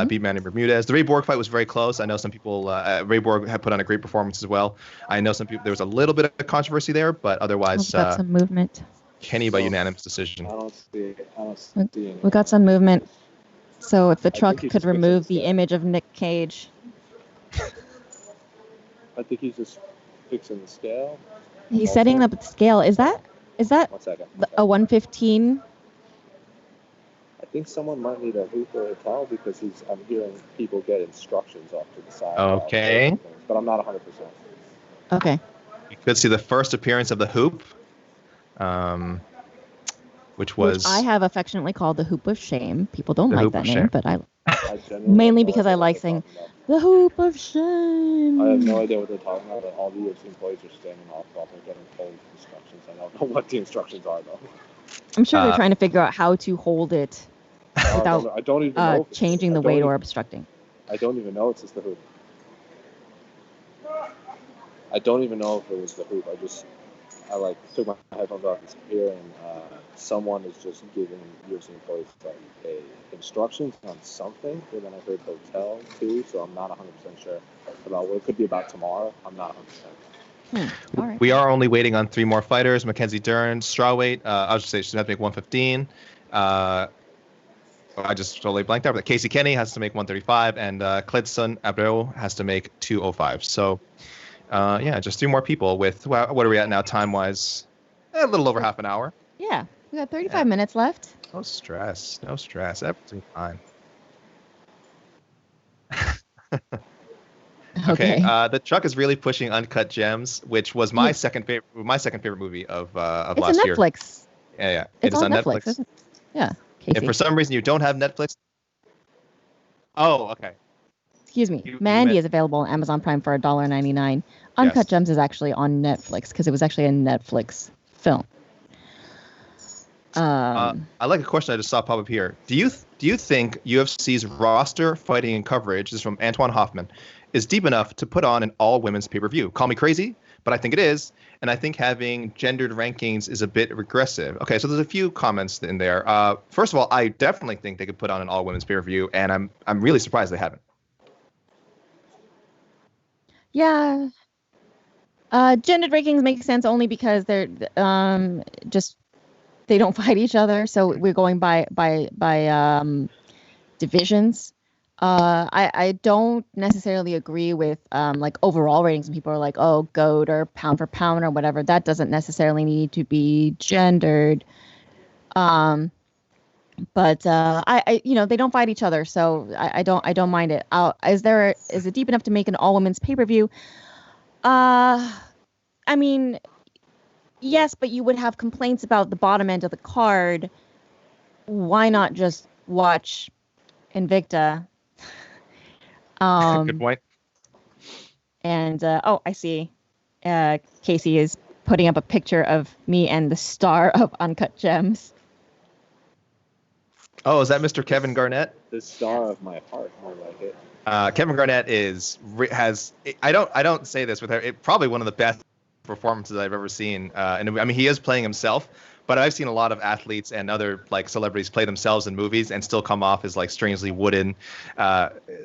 beat Manny Bermudez. The Ray Borg fight was very close. I know some people, Ray Borg had put on a great performance as well. I know some people, there was a little bit of controversy there, but otherwise, got some movement. Kenny by unanimous decision. I don't see We got some movement. So if the truck could remove the image of Nick Cage. I think he's just fixing the scale. He's setting up the scale. Is that 1 second. a 115? I think someone might need a hoop or a towel because I'm hearing people get instructions off to the side. Okay. But I'm not 100%. Okay. You could see the first appearance of the hoop, which I have affectionately called the hoop of shame. People don't like that name, shame. but I mainly because I like saying the hoop of shame. I have no idea what they're talking about, but all the UFC employees are standing off while they're getting told instructions. I don't know what the instructions are, though. I'm sure they're trying to figure out how to hold it without I don't even know changing the weight or obstructing. I don't even know it's just the hoop. I don't even know if it was the hoop. I took my headphones off this ear, and someone is just giving UFC employees instructions on something. And then I heard hotel too, so I'm not 100% sure about what it could be about tomorrow. I'm not 100%. All right. We are only waiting on 3 more fighters. Mackenzie Dern, strawweight. I was just saying she's going to have to make 115. I just totally blanked out. But Casey Kenny has to make 135, and Klitzen Abreu has to make 205. So, just 3 more people with, what are we at now time-wise? A little over half an hour. Yeah, we got 35 minutes left. No stress. Everything's fine. Okay. The truck is really pushing Uncut Gems, which was my second favorite movie of last year. It's on Netflix. Yeah. It's on Netflix. Isn't it? Yeah. Casey. If for some reason you don't have Netflix. Oh, okay. Excuse me. Mandy is available on Amazon Prime for $1.99. Uncut Gems is actually on Netflix because it was actually a Netflix film. I like a question I just saw pop up here. Do you think UFC's roster, fighting, and coverage, this is from Antoine Hoffman, is deep enough to put on an all-women's pay-per-view? Call me crazy, but I think it is. And I think having gendered rankings is a bit regressive. Okay, so there's a few comments in there. First of all, I definitely think they could put on an all-women's pay-per-view, and I'm really surprised they haven't. Yeah. Gendered rankings make sense only because they're just they don't fight each other, so we're going by divisions. I don't necessarily agree with like overall ratings, and people are like, oh, GOAT or pound for pound or whatever. That doesn't necessarily need to be gendered. But I they don't fight each other, so I don't mind it. Is it deep enough to make an all women's pay-per-view? I mean, yes, but you would have complaints about the bottom end of the card. Why not just watch Invicta? Good point. And I see. Casey is putting up a picture of me and the star of Uncut Gems. Oh, is that Mr. Kevin Garnett? The star of my heart, more like it. Kevin Garnett has I don't say this with her, probably one of the best performances I've ever seen. And I mean, he is playing himself, but I've seen a lot of athletes and other like celebrities play themselves in movies and still come off as like strangely wooden.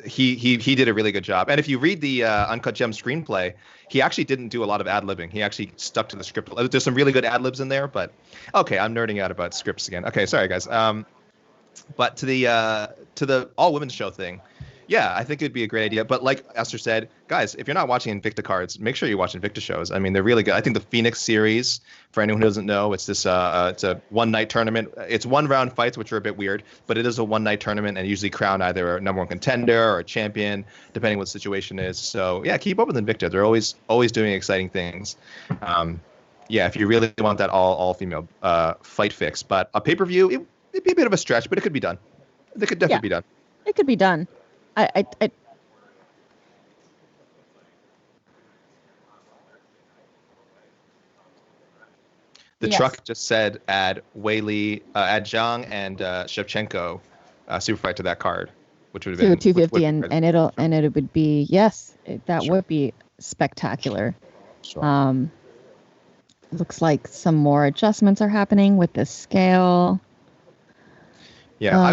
He did a really good job. And if you read the Uncut Gems screenplay, he actually didn't do a lot of ad-libbing. He actually stuck to the script. There's some really good ad-libs in there, but okay, I'm nerding out about scripts again. Okay, sorry guys. But to the all women's show thing, yeah, I think it'd be a great idea. But like Esther said, guys, if you're not watching Invicta cards, make sure you watch Invicta shows. I mean, they're really good. I think the Phoenix series, for anyone who doesn't know, it's this it's a one-night tournament. It's one-round fights, which are a bit weird, but it is a one-night tournament and usually crown either a number one contender or a champion, depending what the situation is. So yeah, keep up with Invicta. They're always doing exciting things. Yeah, if you really want that all-female fight fix. But a pay-per-view, it'd be a bit of a stretch, but it could be done. It could definitely be done. It could be done. I The Yes. truck just said add Weili, add Zhang and Shevchenko super fight to that card, which would have been 250 and it would be that Sure. would be spectacular. Sure. Looks like some more adjustments are happening with the scale. Yeah, I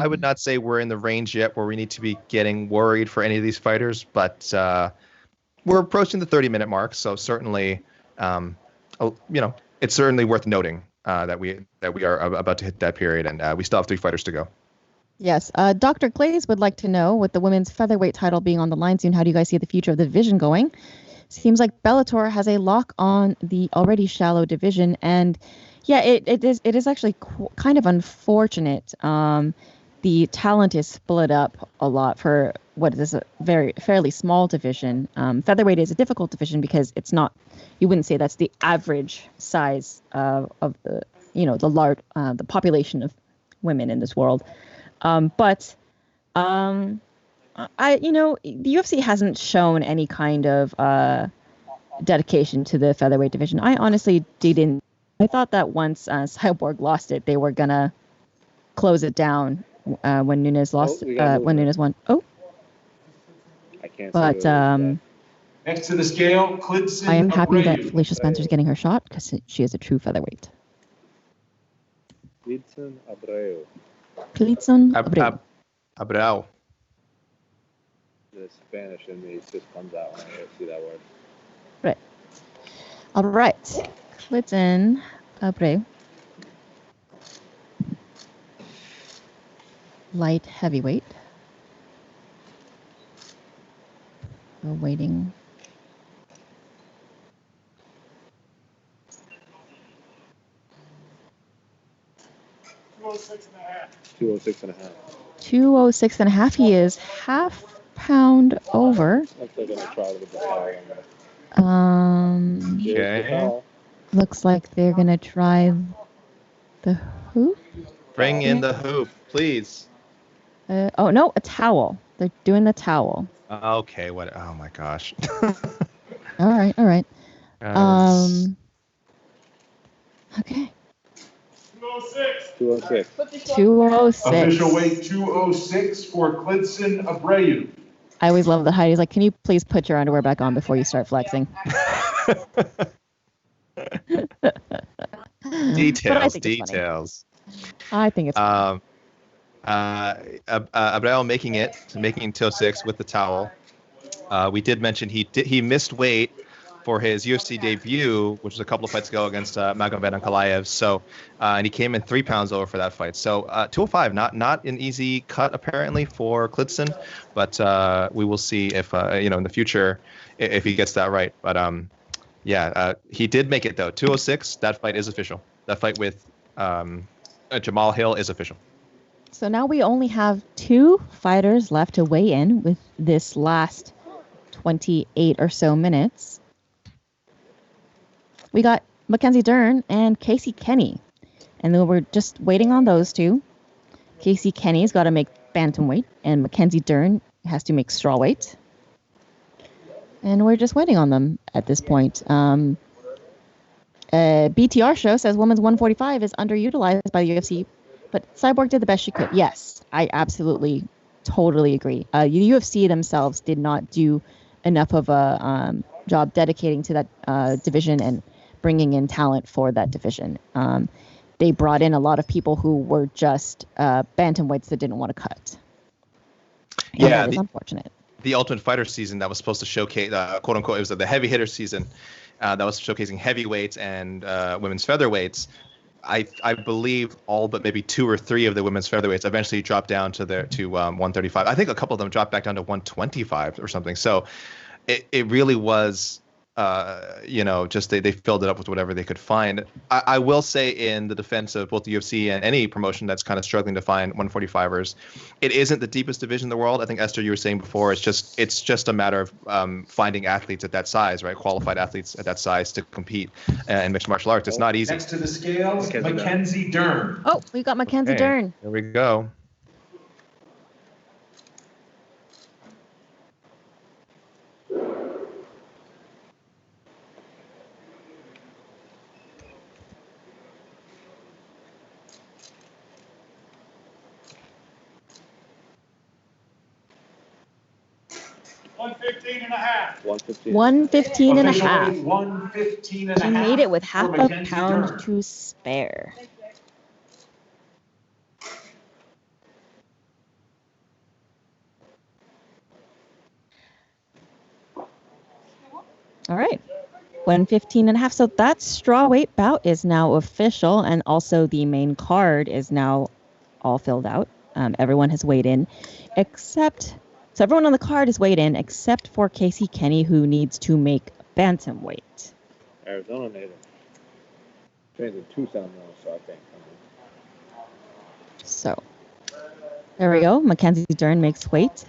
would not say we're in the range yet where we need to be getting worried for any of these fighters, but we're approaching the 30-minute mark, so certainly, it's certainly worth noting that we are about to hit that period, and we still have 3 fighters to go. Yes, Dr. Glaze would like to know, with the women's featherweight title being on the line soon, how do you guys see the future of the division going? Seems like Bellator has a lock on the already shallow division, and yeah, it is actually kind of unfortunate. The talent is split up a lot for what is a fairly small division. Featherweight is a difficult division because it's not. You wouldn't say that's the average size of the the population of women in this world. But the UFC hasn't shown any kind of dedication to the featherweight division. I honestly didn't. I thought that once Cyborg lost it, they were gonna close it down when Nunes lost. When Nunes won. Oh, I can't. but Next to the scale, Klidson I am happy that Abreu. Felicia Spencer's getting her shot because she is a true featherweight. Klidson Abreu. Klidson Abreu. Abreu. The Spanish in me just comes out when I see that word. Right. All right. Klidson Abreu. Light heavyweight. We're waiting. $206.5. 206.5. He is half pound over. Looks like they're gonna try with the power. Okay. Looks like they're gonna try the hoop. Bring in the hoop, please. Oh no, a towel. They're doing the towel. Okay. What? Oh my gosh. All right. Guys. Okay. 206. 206. Official weight 206 for Klidson Abreu. I always love the Heidi's like, can you please put your underwear back on before you start flexing? Details, think it's funny. details. I think it's funny. Abreu making it till 6 with the towel. We did mention he missed weight for his UFC debut, which was a couple of fights ago against Magomed Ankalaev. So, and he came in 3 pounds over for that fight. So, 205, not an easy cut apparently for Klidson, but we will see if in the future if he gets that right. But he did make it though. 206. That fight is official. That fight with Jamal Hill is official. So now we only have 2 fighters left to weigh in with this last 28 or so minutes. We got Mackenzie Dern and Casey Kenny. And then we're just waiting on those 2. Casey Kenny's got to make bantamweight, and Mackenzie Dern has to make strawweight. And we're just waiting on them at this point. BTR show says women's 145 is underutilized by the UFC, but Cyborg did the best she could. Yes, I absolutely, totally agree. The UFC themselves did not do enough of a job dedicating to that division and bringing in talent for that division. They brought in a lot of people who were just bantamweights that didn't want to cut. And that is unfortunate. The Ultimate Fighter season that was supposed to showcase, quote unquote, it was the heavy hitter season that was showcasing heavyweights and women's featherweights. I believe all but maybe 2 or 3 of the women's featherweights eventually dropped down to 135. I think a couple of them dropped back down to 125 or something. So it really was, just they filled it up with whatever they could find. I will say in the defense of both the UFC and any promotion that's kind of struggling to find 145ers, it isn't the deepest division in the world. I think, Esther, you were saying before, it's just a matter of finding athletes at that size, right? Qualified athletes at that size to compete in mixed martial arts. It's not easy. Next to the scales, Mackenzie Dern. Oh, we got Mackenzie Dern. There we go. and a half. 115 and a half. 115 and a She half. made it with half for a Mackenzie pound Dern. to spare. All right. 115 and a half. So that strawweight bout is now official, and also the main card is now all filled out. Everyone has weighed in, so everyone on the card is weighed in except for Casey Kenny, who needs to make bantamweight. Arizona native. Trains in Tucson now, so I think. So there we go. Mackenzie Dern makes weight.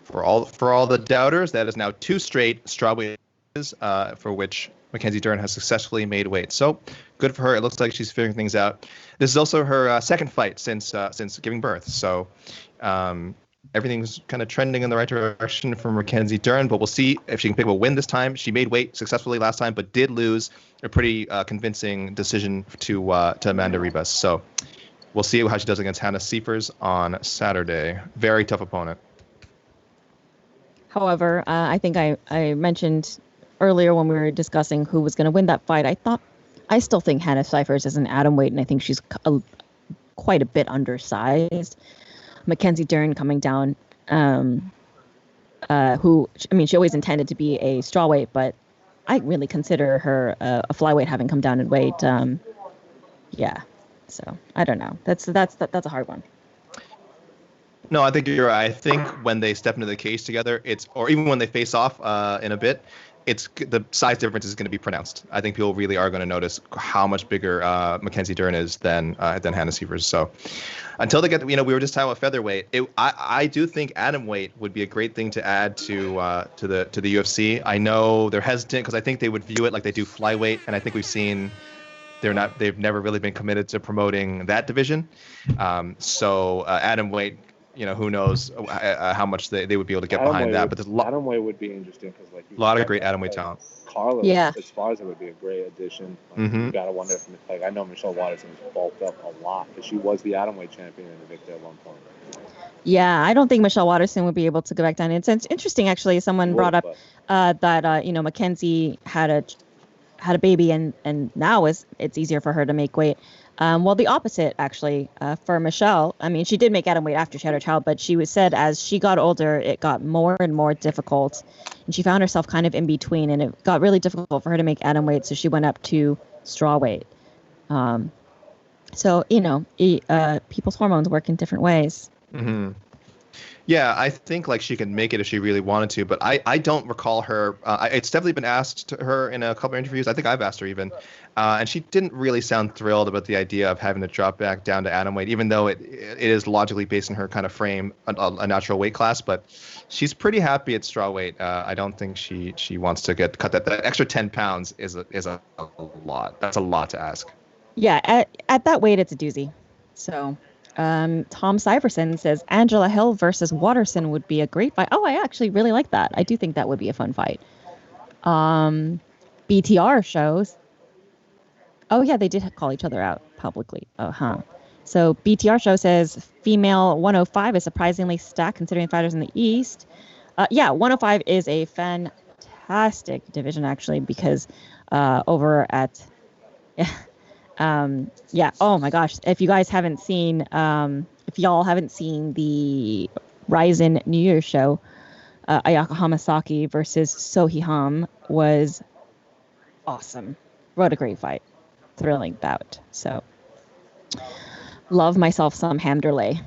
For all the doubters, that is now 2 straight strawweights for which Mackenzie Dern has successfully made weight. So good for her. It looks like she's figuring things out. This is also her second fight since giving birth. So everything's kind of trending in the right direction for Mackenzie Dern. But we'll see if she can pick up a win this time. She made weight successfully last time, but did lose a pretty convincing decision to Amanda Ribas. So we'll see how she does against Hannah Seifers on Saturday. Very tough opponent. However, I think I mentioned earlier when we were discussing who was going to win that fight, I still think Hannah Seifers is an atomweight, and I think she's quite a bit undersized. Mackenzie Dern coming down, she always intended to be a strawweight, but I really consider her a flyweight, having come down in weight. So I don't know. That's a hard one. No, I think you're right. I think when they step into the cage together, or even when they face off in a bit, the size difference is going to be pronounced. I think people really are going to notice how much bigger Mackenzie Dern is than Hannah Seifers. So until they get, we were just talking about featherweight. I do think atomweight would be a great thing to add to the UFC. I know they're hesitant because I think they would view it like they do flyweight, and I think we've seen they've never really been committed to promoting that division. So atomweight who knows how much they would be able to get behind that. But there's a lot Atomweight would be interesting because like of great atomweight talent. Carlos Yeah. Esparza would be a great addition. Like, You gotta wonder if I know Michelle Waterson's bulked up a lot because she was the atomweight champion in Invicta at one point. Yeah, I don't think Michelle Waterson would be able to go back down. It's interesting, actually. Someone brought up that Mackenzie had a baby and now it's easier for her to make weight. Well, the opposite actually for Michelle. I mean, she did make atom weight after she had her child, but she said as she got older, it got more and more difficult, and she found herself kind of in between, and it got really difficult for her to make atom weight, so she went up to straw weight. So people's hormones work in different ways. Mm-hmm. Yeah, I think like she can make it if she really wanted to, but I don't recall her. It's definitely been asked to her in a couple of interviews. I think I've asked her even, and she didn't really sound thrilled about the idea of having to drop back down to atom weight, even though it is logically based in her kind of frame, a natural weight class. But she's pretty happy at straw weight. I don't think she wants to cut that. That extra 10 pounds is a lot. That's a lot to ask. Yeah, at that weight, it's a doozy. So. Tom Syverson says Angela Hill versus Watterson would be a great fight. Oh, I actually really like that. I do think that would be a fun fight. BTR shows. Oh yeah, they did call each other out publicly. So BTR show says female 105 is surprisingly stacked considering fighters in the East. 105 is a fantastic division actually because over at oh my gosh, if y'all haven't seen the Ryzen New Year's show, Ayaka Hamasaki versus Sohee Ham was awesome. What a great fight. Thrilling bout. So love myself some Hamderley.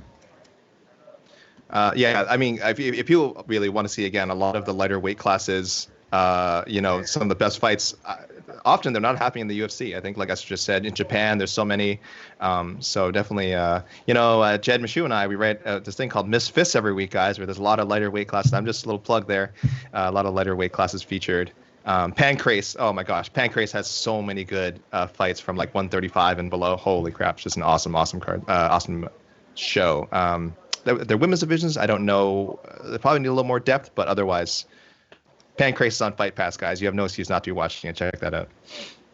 I mean, if you really want to see again a lot of the lighter weight classes, some of the best fights, often they're not happening in the UFC. I think, like I just said, in Japan, there's so many. So definitely, Jed Mishu and I, we write this thing called Miss Fists every week, guys, where there's a lot of lighter weight classes. I'm just a little plug there. A lot of lighter weight classes featured. Pancrase, oh my gosh, Pancrase has so many good fights from like 135 and below. Holy crap, it's just an awesome card, awesome show. Their women's divisions, I don't know. They probably need a little more depth, but otherwise, Pancrase is on Fight Pass, guys. You have no excuse not to be watching it. Check that out.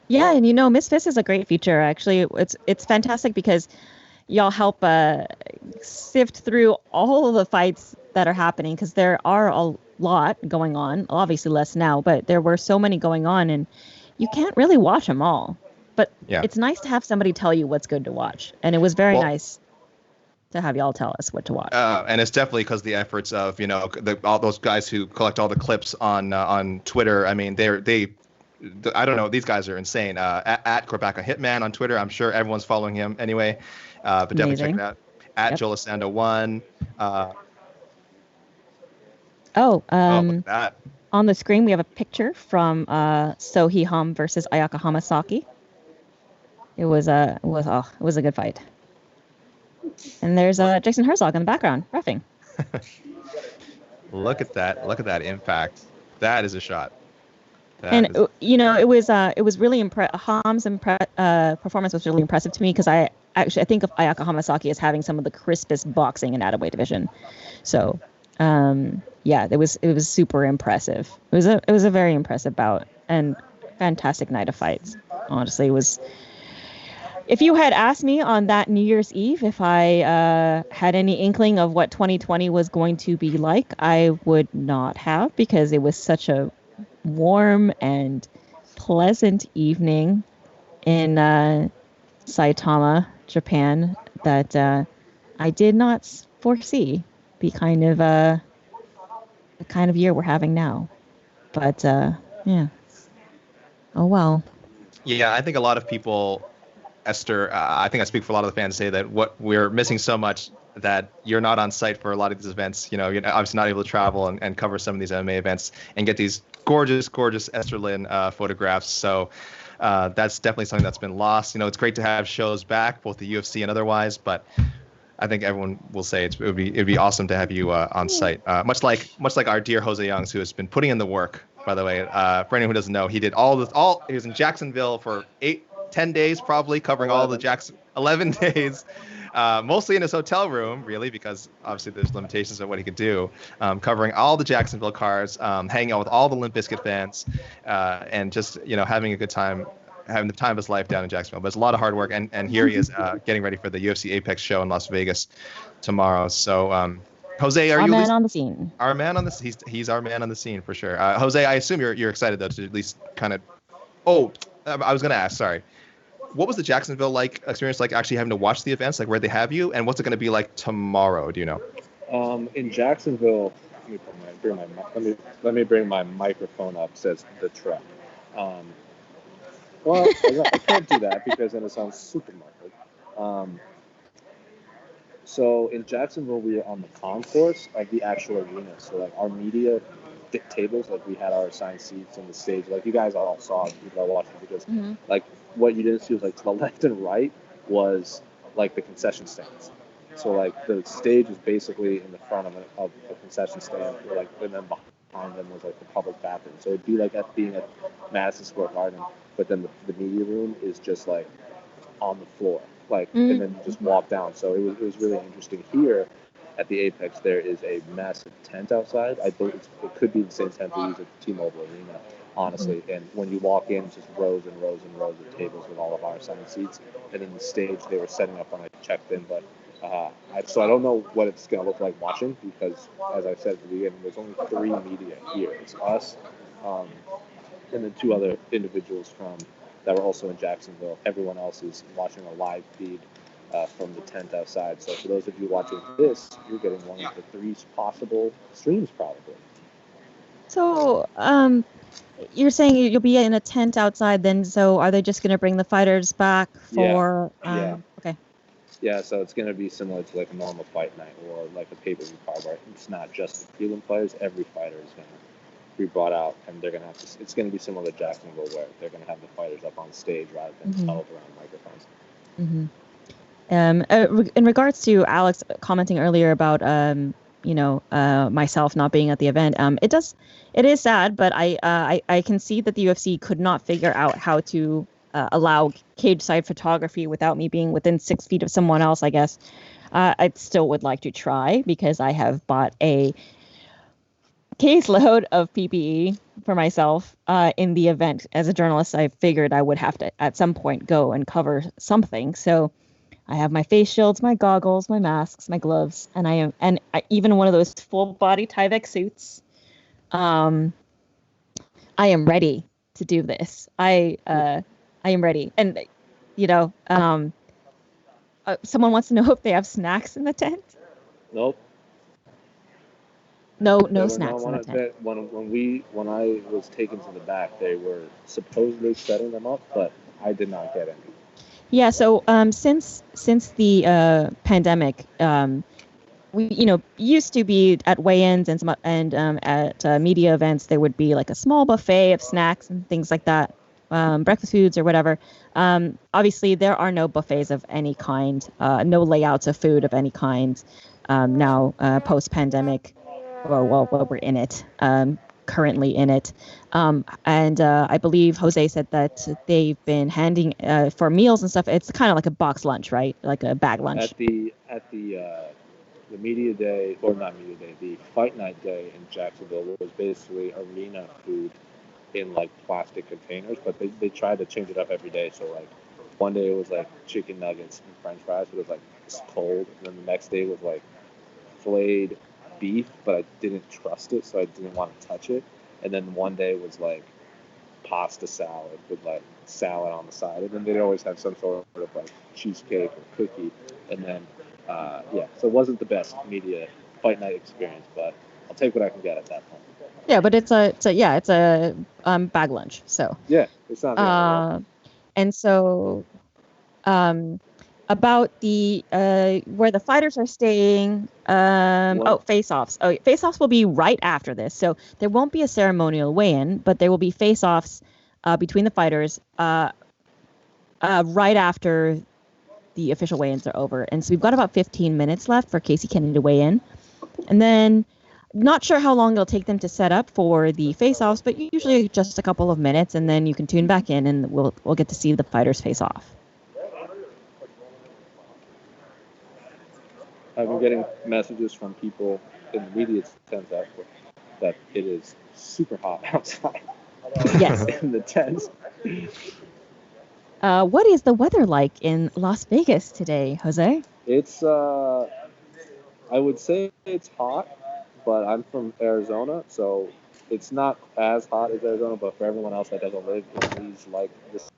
Yeah, and Misfits is a great feature. Actually, it's fantastic because y'all help sift through all of the fights that are happening because there are a lot going on. Obviously, less now, but there were so many going on, and you can't really watch them all. But It's nice to have somebody tell you what's good to watch, and it was very nice to have y'all tell us what to watch. And it's definitely because the efforts of all those guys who collect all the clips on Twitter. I mean, I don't know, these guys are insane. At Corbacca Hitman on Twitter, I'm sure everyone's following him anyway. But definitely check it out. At Jolasando1. Look at that. On the screen we have a picture from Sohee Ham versus Ayaka Hamasaki. It was a good fight. And there's Jason Herzog in the background, reffing. Look at that impact. That is a shot. It was really Ham's performance was really impressive to me because I think of Ayaka Hamasaki as having some of the crispest boxing in atomweight division. So, it was super impressive. It was a very impressive bout and fantastic night of fights. Honestly, it was. If you had asked me on that New Year's Eve if I had any inkling of what 2020 was going to be like, I would not have, because it was such a warm and pleasant evening in Saitama, Japan, that I did not foresee the kind of year we're having now. But oh well. Yeah, I think a lot of people, Esther, I think I speak for a lot of the fans, say that what we're missing so much that you're not on site for a lot of these events. You're obviously not able to travel and cover some of these MMA events and get these gorgeous Esther Lin photographs. So that's definitely something that's been lost. It's great to have shows back, both the UFC and otherwise, but I think everyone will say it'd be awesome to have you on site. Much like our dear Jose Youngs, who has been putting in the work. By the way, for anyone who doesn't know, he did he was in Jacksonville for 10 days probably, covering all the 11 days. mostly in his hotel room, really, because obviously there's limitations on what he could do. Covering all the Jacksonville cards, hanging out with all the Limp Bizkit fans, and just having a good time, having the time of his life down in Jacksonville. But it's a lot of hard work, and here he is getting ready for the UFC Apex show in Las Vegas tomorrow. So, Jose, are Our you man on the scene? Our man on the he's our man on the scene for sure. Jose, I assume you're excited though to at least kind of. Oh, I was gonna ask. Sorry. What was the Jacksonville experience like actually having to watch the events? Like where they have you, and what's it going to be like tomorrow? Do you know? In Jacksonville, let me bring my microphone up. Says the truck. Well, I can't do that because then it sounds supermarket. So in Jacksonville, we are on the concourse of the actual arena. So like our media tables, like we had our assigned seats on the stage. Like you guys all saw, people are watching, because like what you didn't see was like to the left and right was like the concession stands. So like the stage is basically in the front of a concession stand, and then behind them was like the public bathroom. So it'd be like being at Madison Square Garden, but then the media room is just like on the floor, and then you just walk down. So it was really interesting. Here at the Apex, there is a massive tent outside. I believe it could be the same tent we use at the T-Mobile Arena, honestly. And when you walk in, it's just rows and rows and rows of tables with all of our assigned seats. And then the stage they were setting up when I checked in. But so I don't know what it's going to look like watching, because, as I said at the beginning, there's only 3 media here. It's us, and then 2 other individuals that were also in Jacksonville. Everyone else is watching a live feed from the tent outside. So for those of you watching this, you're getting one of the 3 possible streams probably. So, you're saying you'll be in a tent outside then, so are they just going to bring the fighters back for... Yeah. Okay. Yeah, so it's going to be similar to like a normal fight night or like a pay-per-view card where it's not just the prelim fighters. Every fighter is going to be brought out, and they're going to have to... It's going to be similar to Jacksonville, where they're going to have the fighters up on stage rather than held around microphones. In regards to Alex commenting earlier about myself not being at the event, it is sad, but I can see that the UFC could not figure out how to allow cage side photography without me being within 6 feet of someone else. I guess I still would like to try, because I have bought a caseload of PPE for myself in the event. As a journalist, I figured I would have to at some point go and cover something. So I have my face shields, my goggles, my masks, my gloves, and even one of those full body Tyvek suits. I am ready to do this. I am ready. And someone wants to know if they have snacks in the tent. Nope. No snacks in the tent. When I was taken to the back, they were supposedly setting them up, but I did not get any. Yeah, so since the pandemic, we used to be at weigh-ins and at media events, there would be like a small buffet of snacks and things like that, breakfast foods or whatever. Obviously, there are no buffets of any kind, no layouts of food of any kind now post-pandemic, or we're in it. Currently in it, and I believe Jose said that they've been handing for meals and stuff. It's kind of like a box lunch, right? Like a bag lunch. At the media day, or not media day, the fight night day in Jacksonville was basically arena food in like plastic containers, but they tried to change it up every day. So like one day it was like chicken nuggets and French fries, but it was like it's cold, and then the next day was like flayed beef, but I didn't trust it, so I didn't want to touch it. And then one day was like pasta salad with like salad on the side, and then they'd always have some sort of like cheesecake or cookie. And then so it wasn't the best media fight night experience, but I'll take what I can get at that point. Yeah, but it's a bag lunch. So yeah, it's not. And so about the where the fighters are staying. Face-offs. Oh, face-offs will be right after this. So there won't be a ceremonial weigh-in, but there will be face-offs between the fighters right after the official weigh-ins are over. And so we've got about 15 minutes left for Casey Kennedy to weigh in. And then not sure how long it'll take them to set up for the face-offs, but usually just a couple of minutes, and then you can tune back in and we'll get to see the fighters face off. I've been getting messages from people in the media tent that it is super hot outside. Yes. In the tents. What is the weather like in Las Vegas today, Jose? It's I would say it's hot, but I'm from Arizona, so it's not as hot as Arizona. But for everyone else that doesn't live in these like this,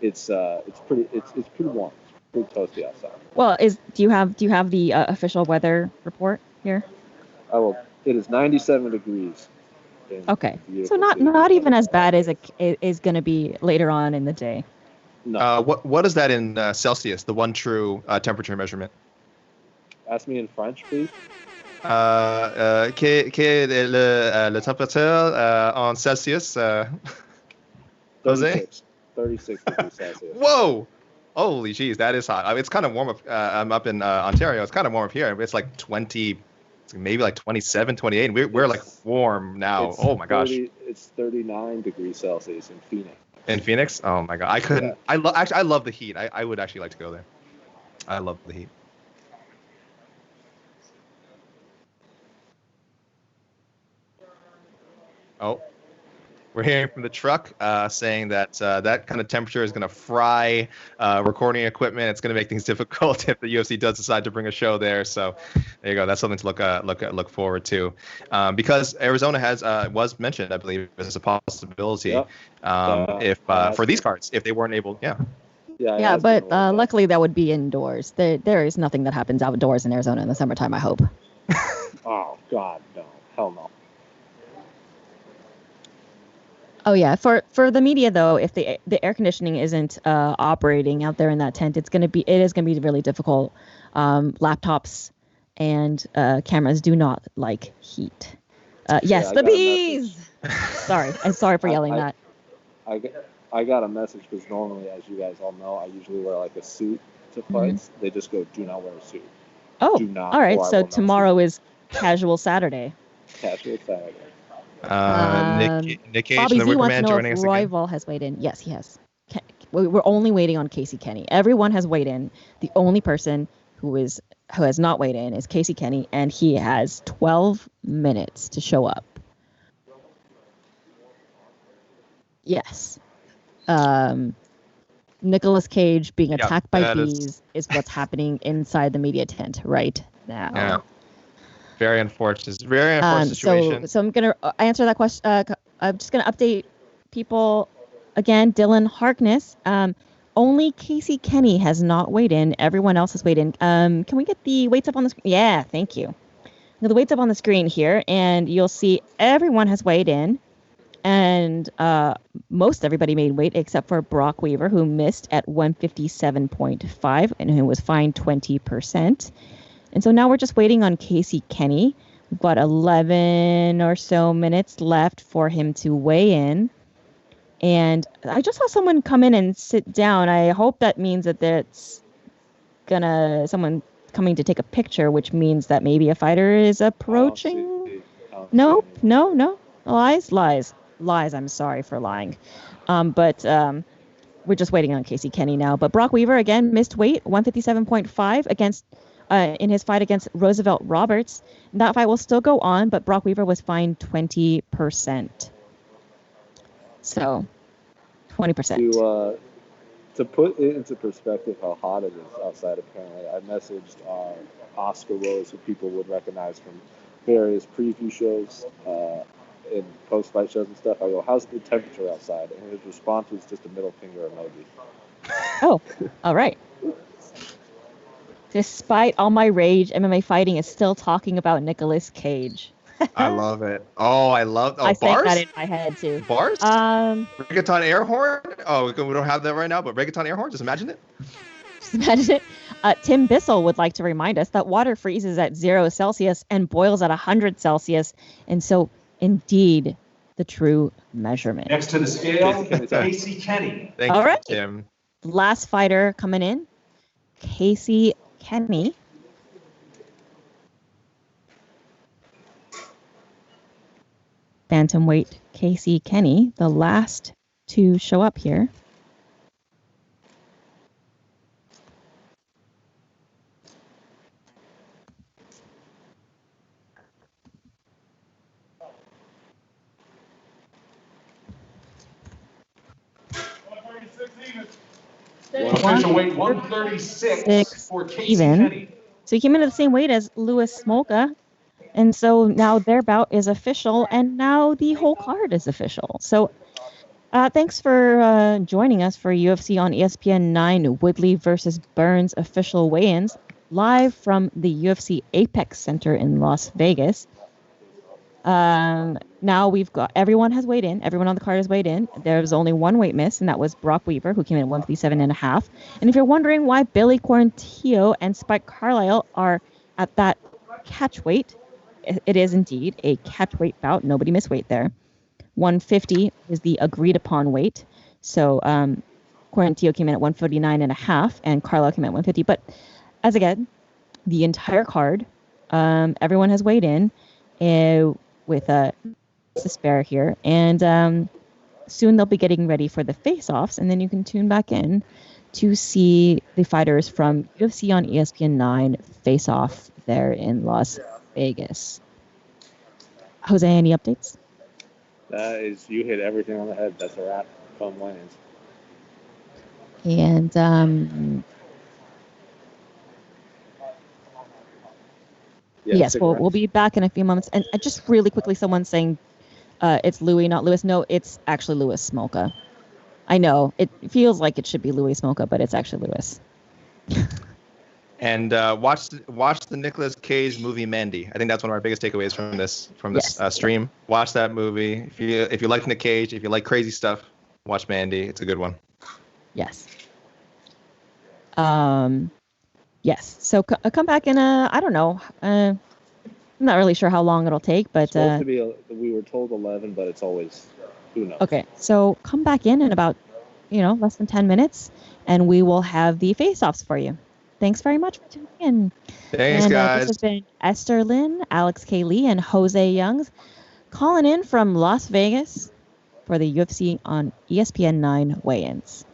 it's pretty warm. It's pretty toasty outside. Well, do you have the official weather report here? It is 97 degrees. Okay, so not even as bad as it is going to be later on in the day. No. What is that in Celsius? The one true temperature measurement. Ask me in French, please. Quelle est la température en Celsius? Jose? 36 degrees Celsius. Whoa! Holy jeez, that is hot. I mean, it's kind of warm up. I'm up in Ontario. It's kind of warm up here. It's like 20, maybe like 27, 28. We're like warm now. Oh my gosh. It's 39 degrees Celsius in Phoenix. In Phoenix? Oh my god. I couldn't. Yeah. I love the heat. I would actually like to go there. I love the heat. Oh, we're hearing from the truck saying that that kind of temperature is going to fry recording equipment. It's going to make things difficult if the UFC does decide to bring a show there. So there you go. That's something to look forward to, because Arizona was mentioned, I believe, as a possibility. Yep. If for these cards, if they weren't able, Yeah, but luckily that would be indoors. There is nothing that happens outdoors in Arizona in the summertime, I hope. Oh God, no, hell no. Oh yeah, for the media though, if the air conditioning isn't operating out there in that tent, it is gonna be really difficult. Laptops and cameras do not like heat. Yes, the bees. I'm sorry for yelling that. I got a message because normally, as you guys all know, I usually wear like a suit to fights. Mm-hmm. They just go, do not wear a suit. Oh, do not, all right. So tomorrow is casual Saturday. Casual Saturday. Nick Cage Bobby and the Z wants Ripperman to know joining if us again. Royval has weighed in. Yes, he has. We're only waiting on Casey Kenny. Everyone has weighed in. The only person who has not weighed in is Casey Kenny, and he has 12 minutes to show up. Yes. Nicolas Cage being attacked by bees is what's happening inside the media tent right now. Yeah. Very unfortunate. Very unfortunate situation. So I'm going to answer that question. I'm just going to update people again. Dylan Harkness. Only Casey Kenny has not weighed in. Everyone else has weighed in. Can we get the weights up on the screen? Yeah, thank you. Now, the weights up on the screen here, and you'll see everyone has weighed in. And most everybody made weight except for Brock Weaver, who missed at 157.5 and who was fined 20%. And so now we're just waiting on Casey Kenny. We've got 11 or so minutes left for him to weigh in. And I just saw someone come in and sit down. I hope that means that that's someone coming to take a picture, which means that maybe a fighter is approaching. No. Lies. I'm sorry for lying. But we're just waiting on Casey Kenny now. But Brock Weaver, again, missed weight, 157.5 against in his fight against Roosevelt Roberts. That fight will still go on, but Brock Weaver was fined 20%. So, 20%. To put it into perspective how hot it is outside, apparently, I messaged Oscar Rose, who people would recognize from various preview shows and post-fight shows and stuff. I go, how's the temperature outside? And his response was just a middle finger emoji. Oh, all right. Despite all my rage, MMA Fighting is still talking about Nicolas Cage. I love it. I sang bars? that in my head too. Bars? Reggaeton air horn? Oh, we don't have that right now, but reggaeton air horn? Just imagine it. Tim Bissell would like to remind us that water freezes at 0 Celsius and boils at 100 Celsius. And so, indeed, the true measurement. Next to the scale, Casey Kenny. Thank you, Tim. Last fighter coming in, Casey Kenny. Bantamweight Casey Kenny, the last to show up here. Official weight 136 for Casey even. Kenny. So he came in at the same weight as Louis Smolka. And so now their bout is official, and now the whole card is official. So thanks for joining us for UFC on ESPN 9 Woodley versus Burns official weigh-ins, live from the UFC Apex Center in Las Vegas. Now everyone has weighed in. Everyone on the card has weighed in. There was only one weight miss, and that was Brock Weaver, who came in at 157.5. And if you're wondering why Billy Quarantillo and Spike Carlisle are at that catch weight, it is indeed a catch weight bout. Nobody missed weight there. 150 is the agreed upon weight. So Quarantillo came in at 149.5, and Carlisle came in at 150. But as again, the entire card, everyone has weighed in with a spare here, and soon they'll be getting ready for the face-offs, and then you can tune back in to see the fighters from UFC on ESPN 9 face off there in Las Vegas. Jose, any updates? You hit everything on the head. That's a wrap. Come weigh-ins. And yes, we'll be back in a few moments. And just really quickly, someone's saying it's Louis, not Louis. No, it's actually Louis Smolka. I know it feels like it should be Louis Smolka, but it's actually Louis. And watch the Nicolas Cage movie Mandy. I think that's one of our biggest takeaways from this stream. Watch that movie. If you like Nick Cage, if you like crazy stuff, watch Mandy. It's a good one. Yes. Yes. So come back in. I don't know. I'm not really sure how long it'll take, but It's supposed to be we were told 11, but it's always who knows. Okay. So come back in about less than 10 minutes, and we will have the face-offs for you. Thanks very much for tuning in. Thanks, guys. This has been Esther Lynn, Alex K. Lee, and Jose Youngs calling in from Las Vegas for the UFC on ESPN 9 weigh-ins.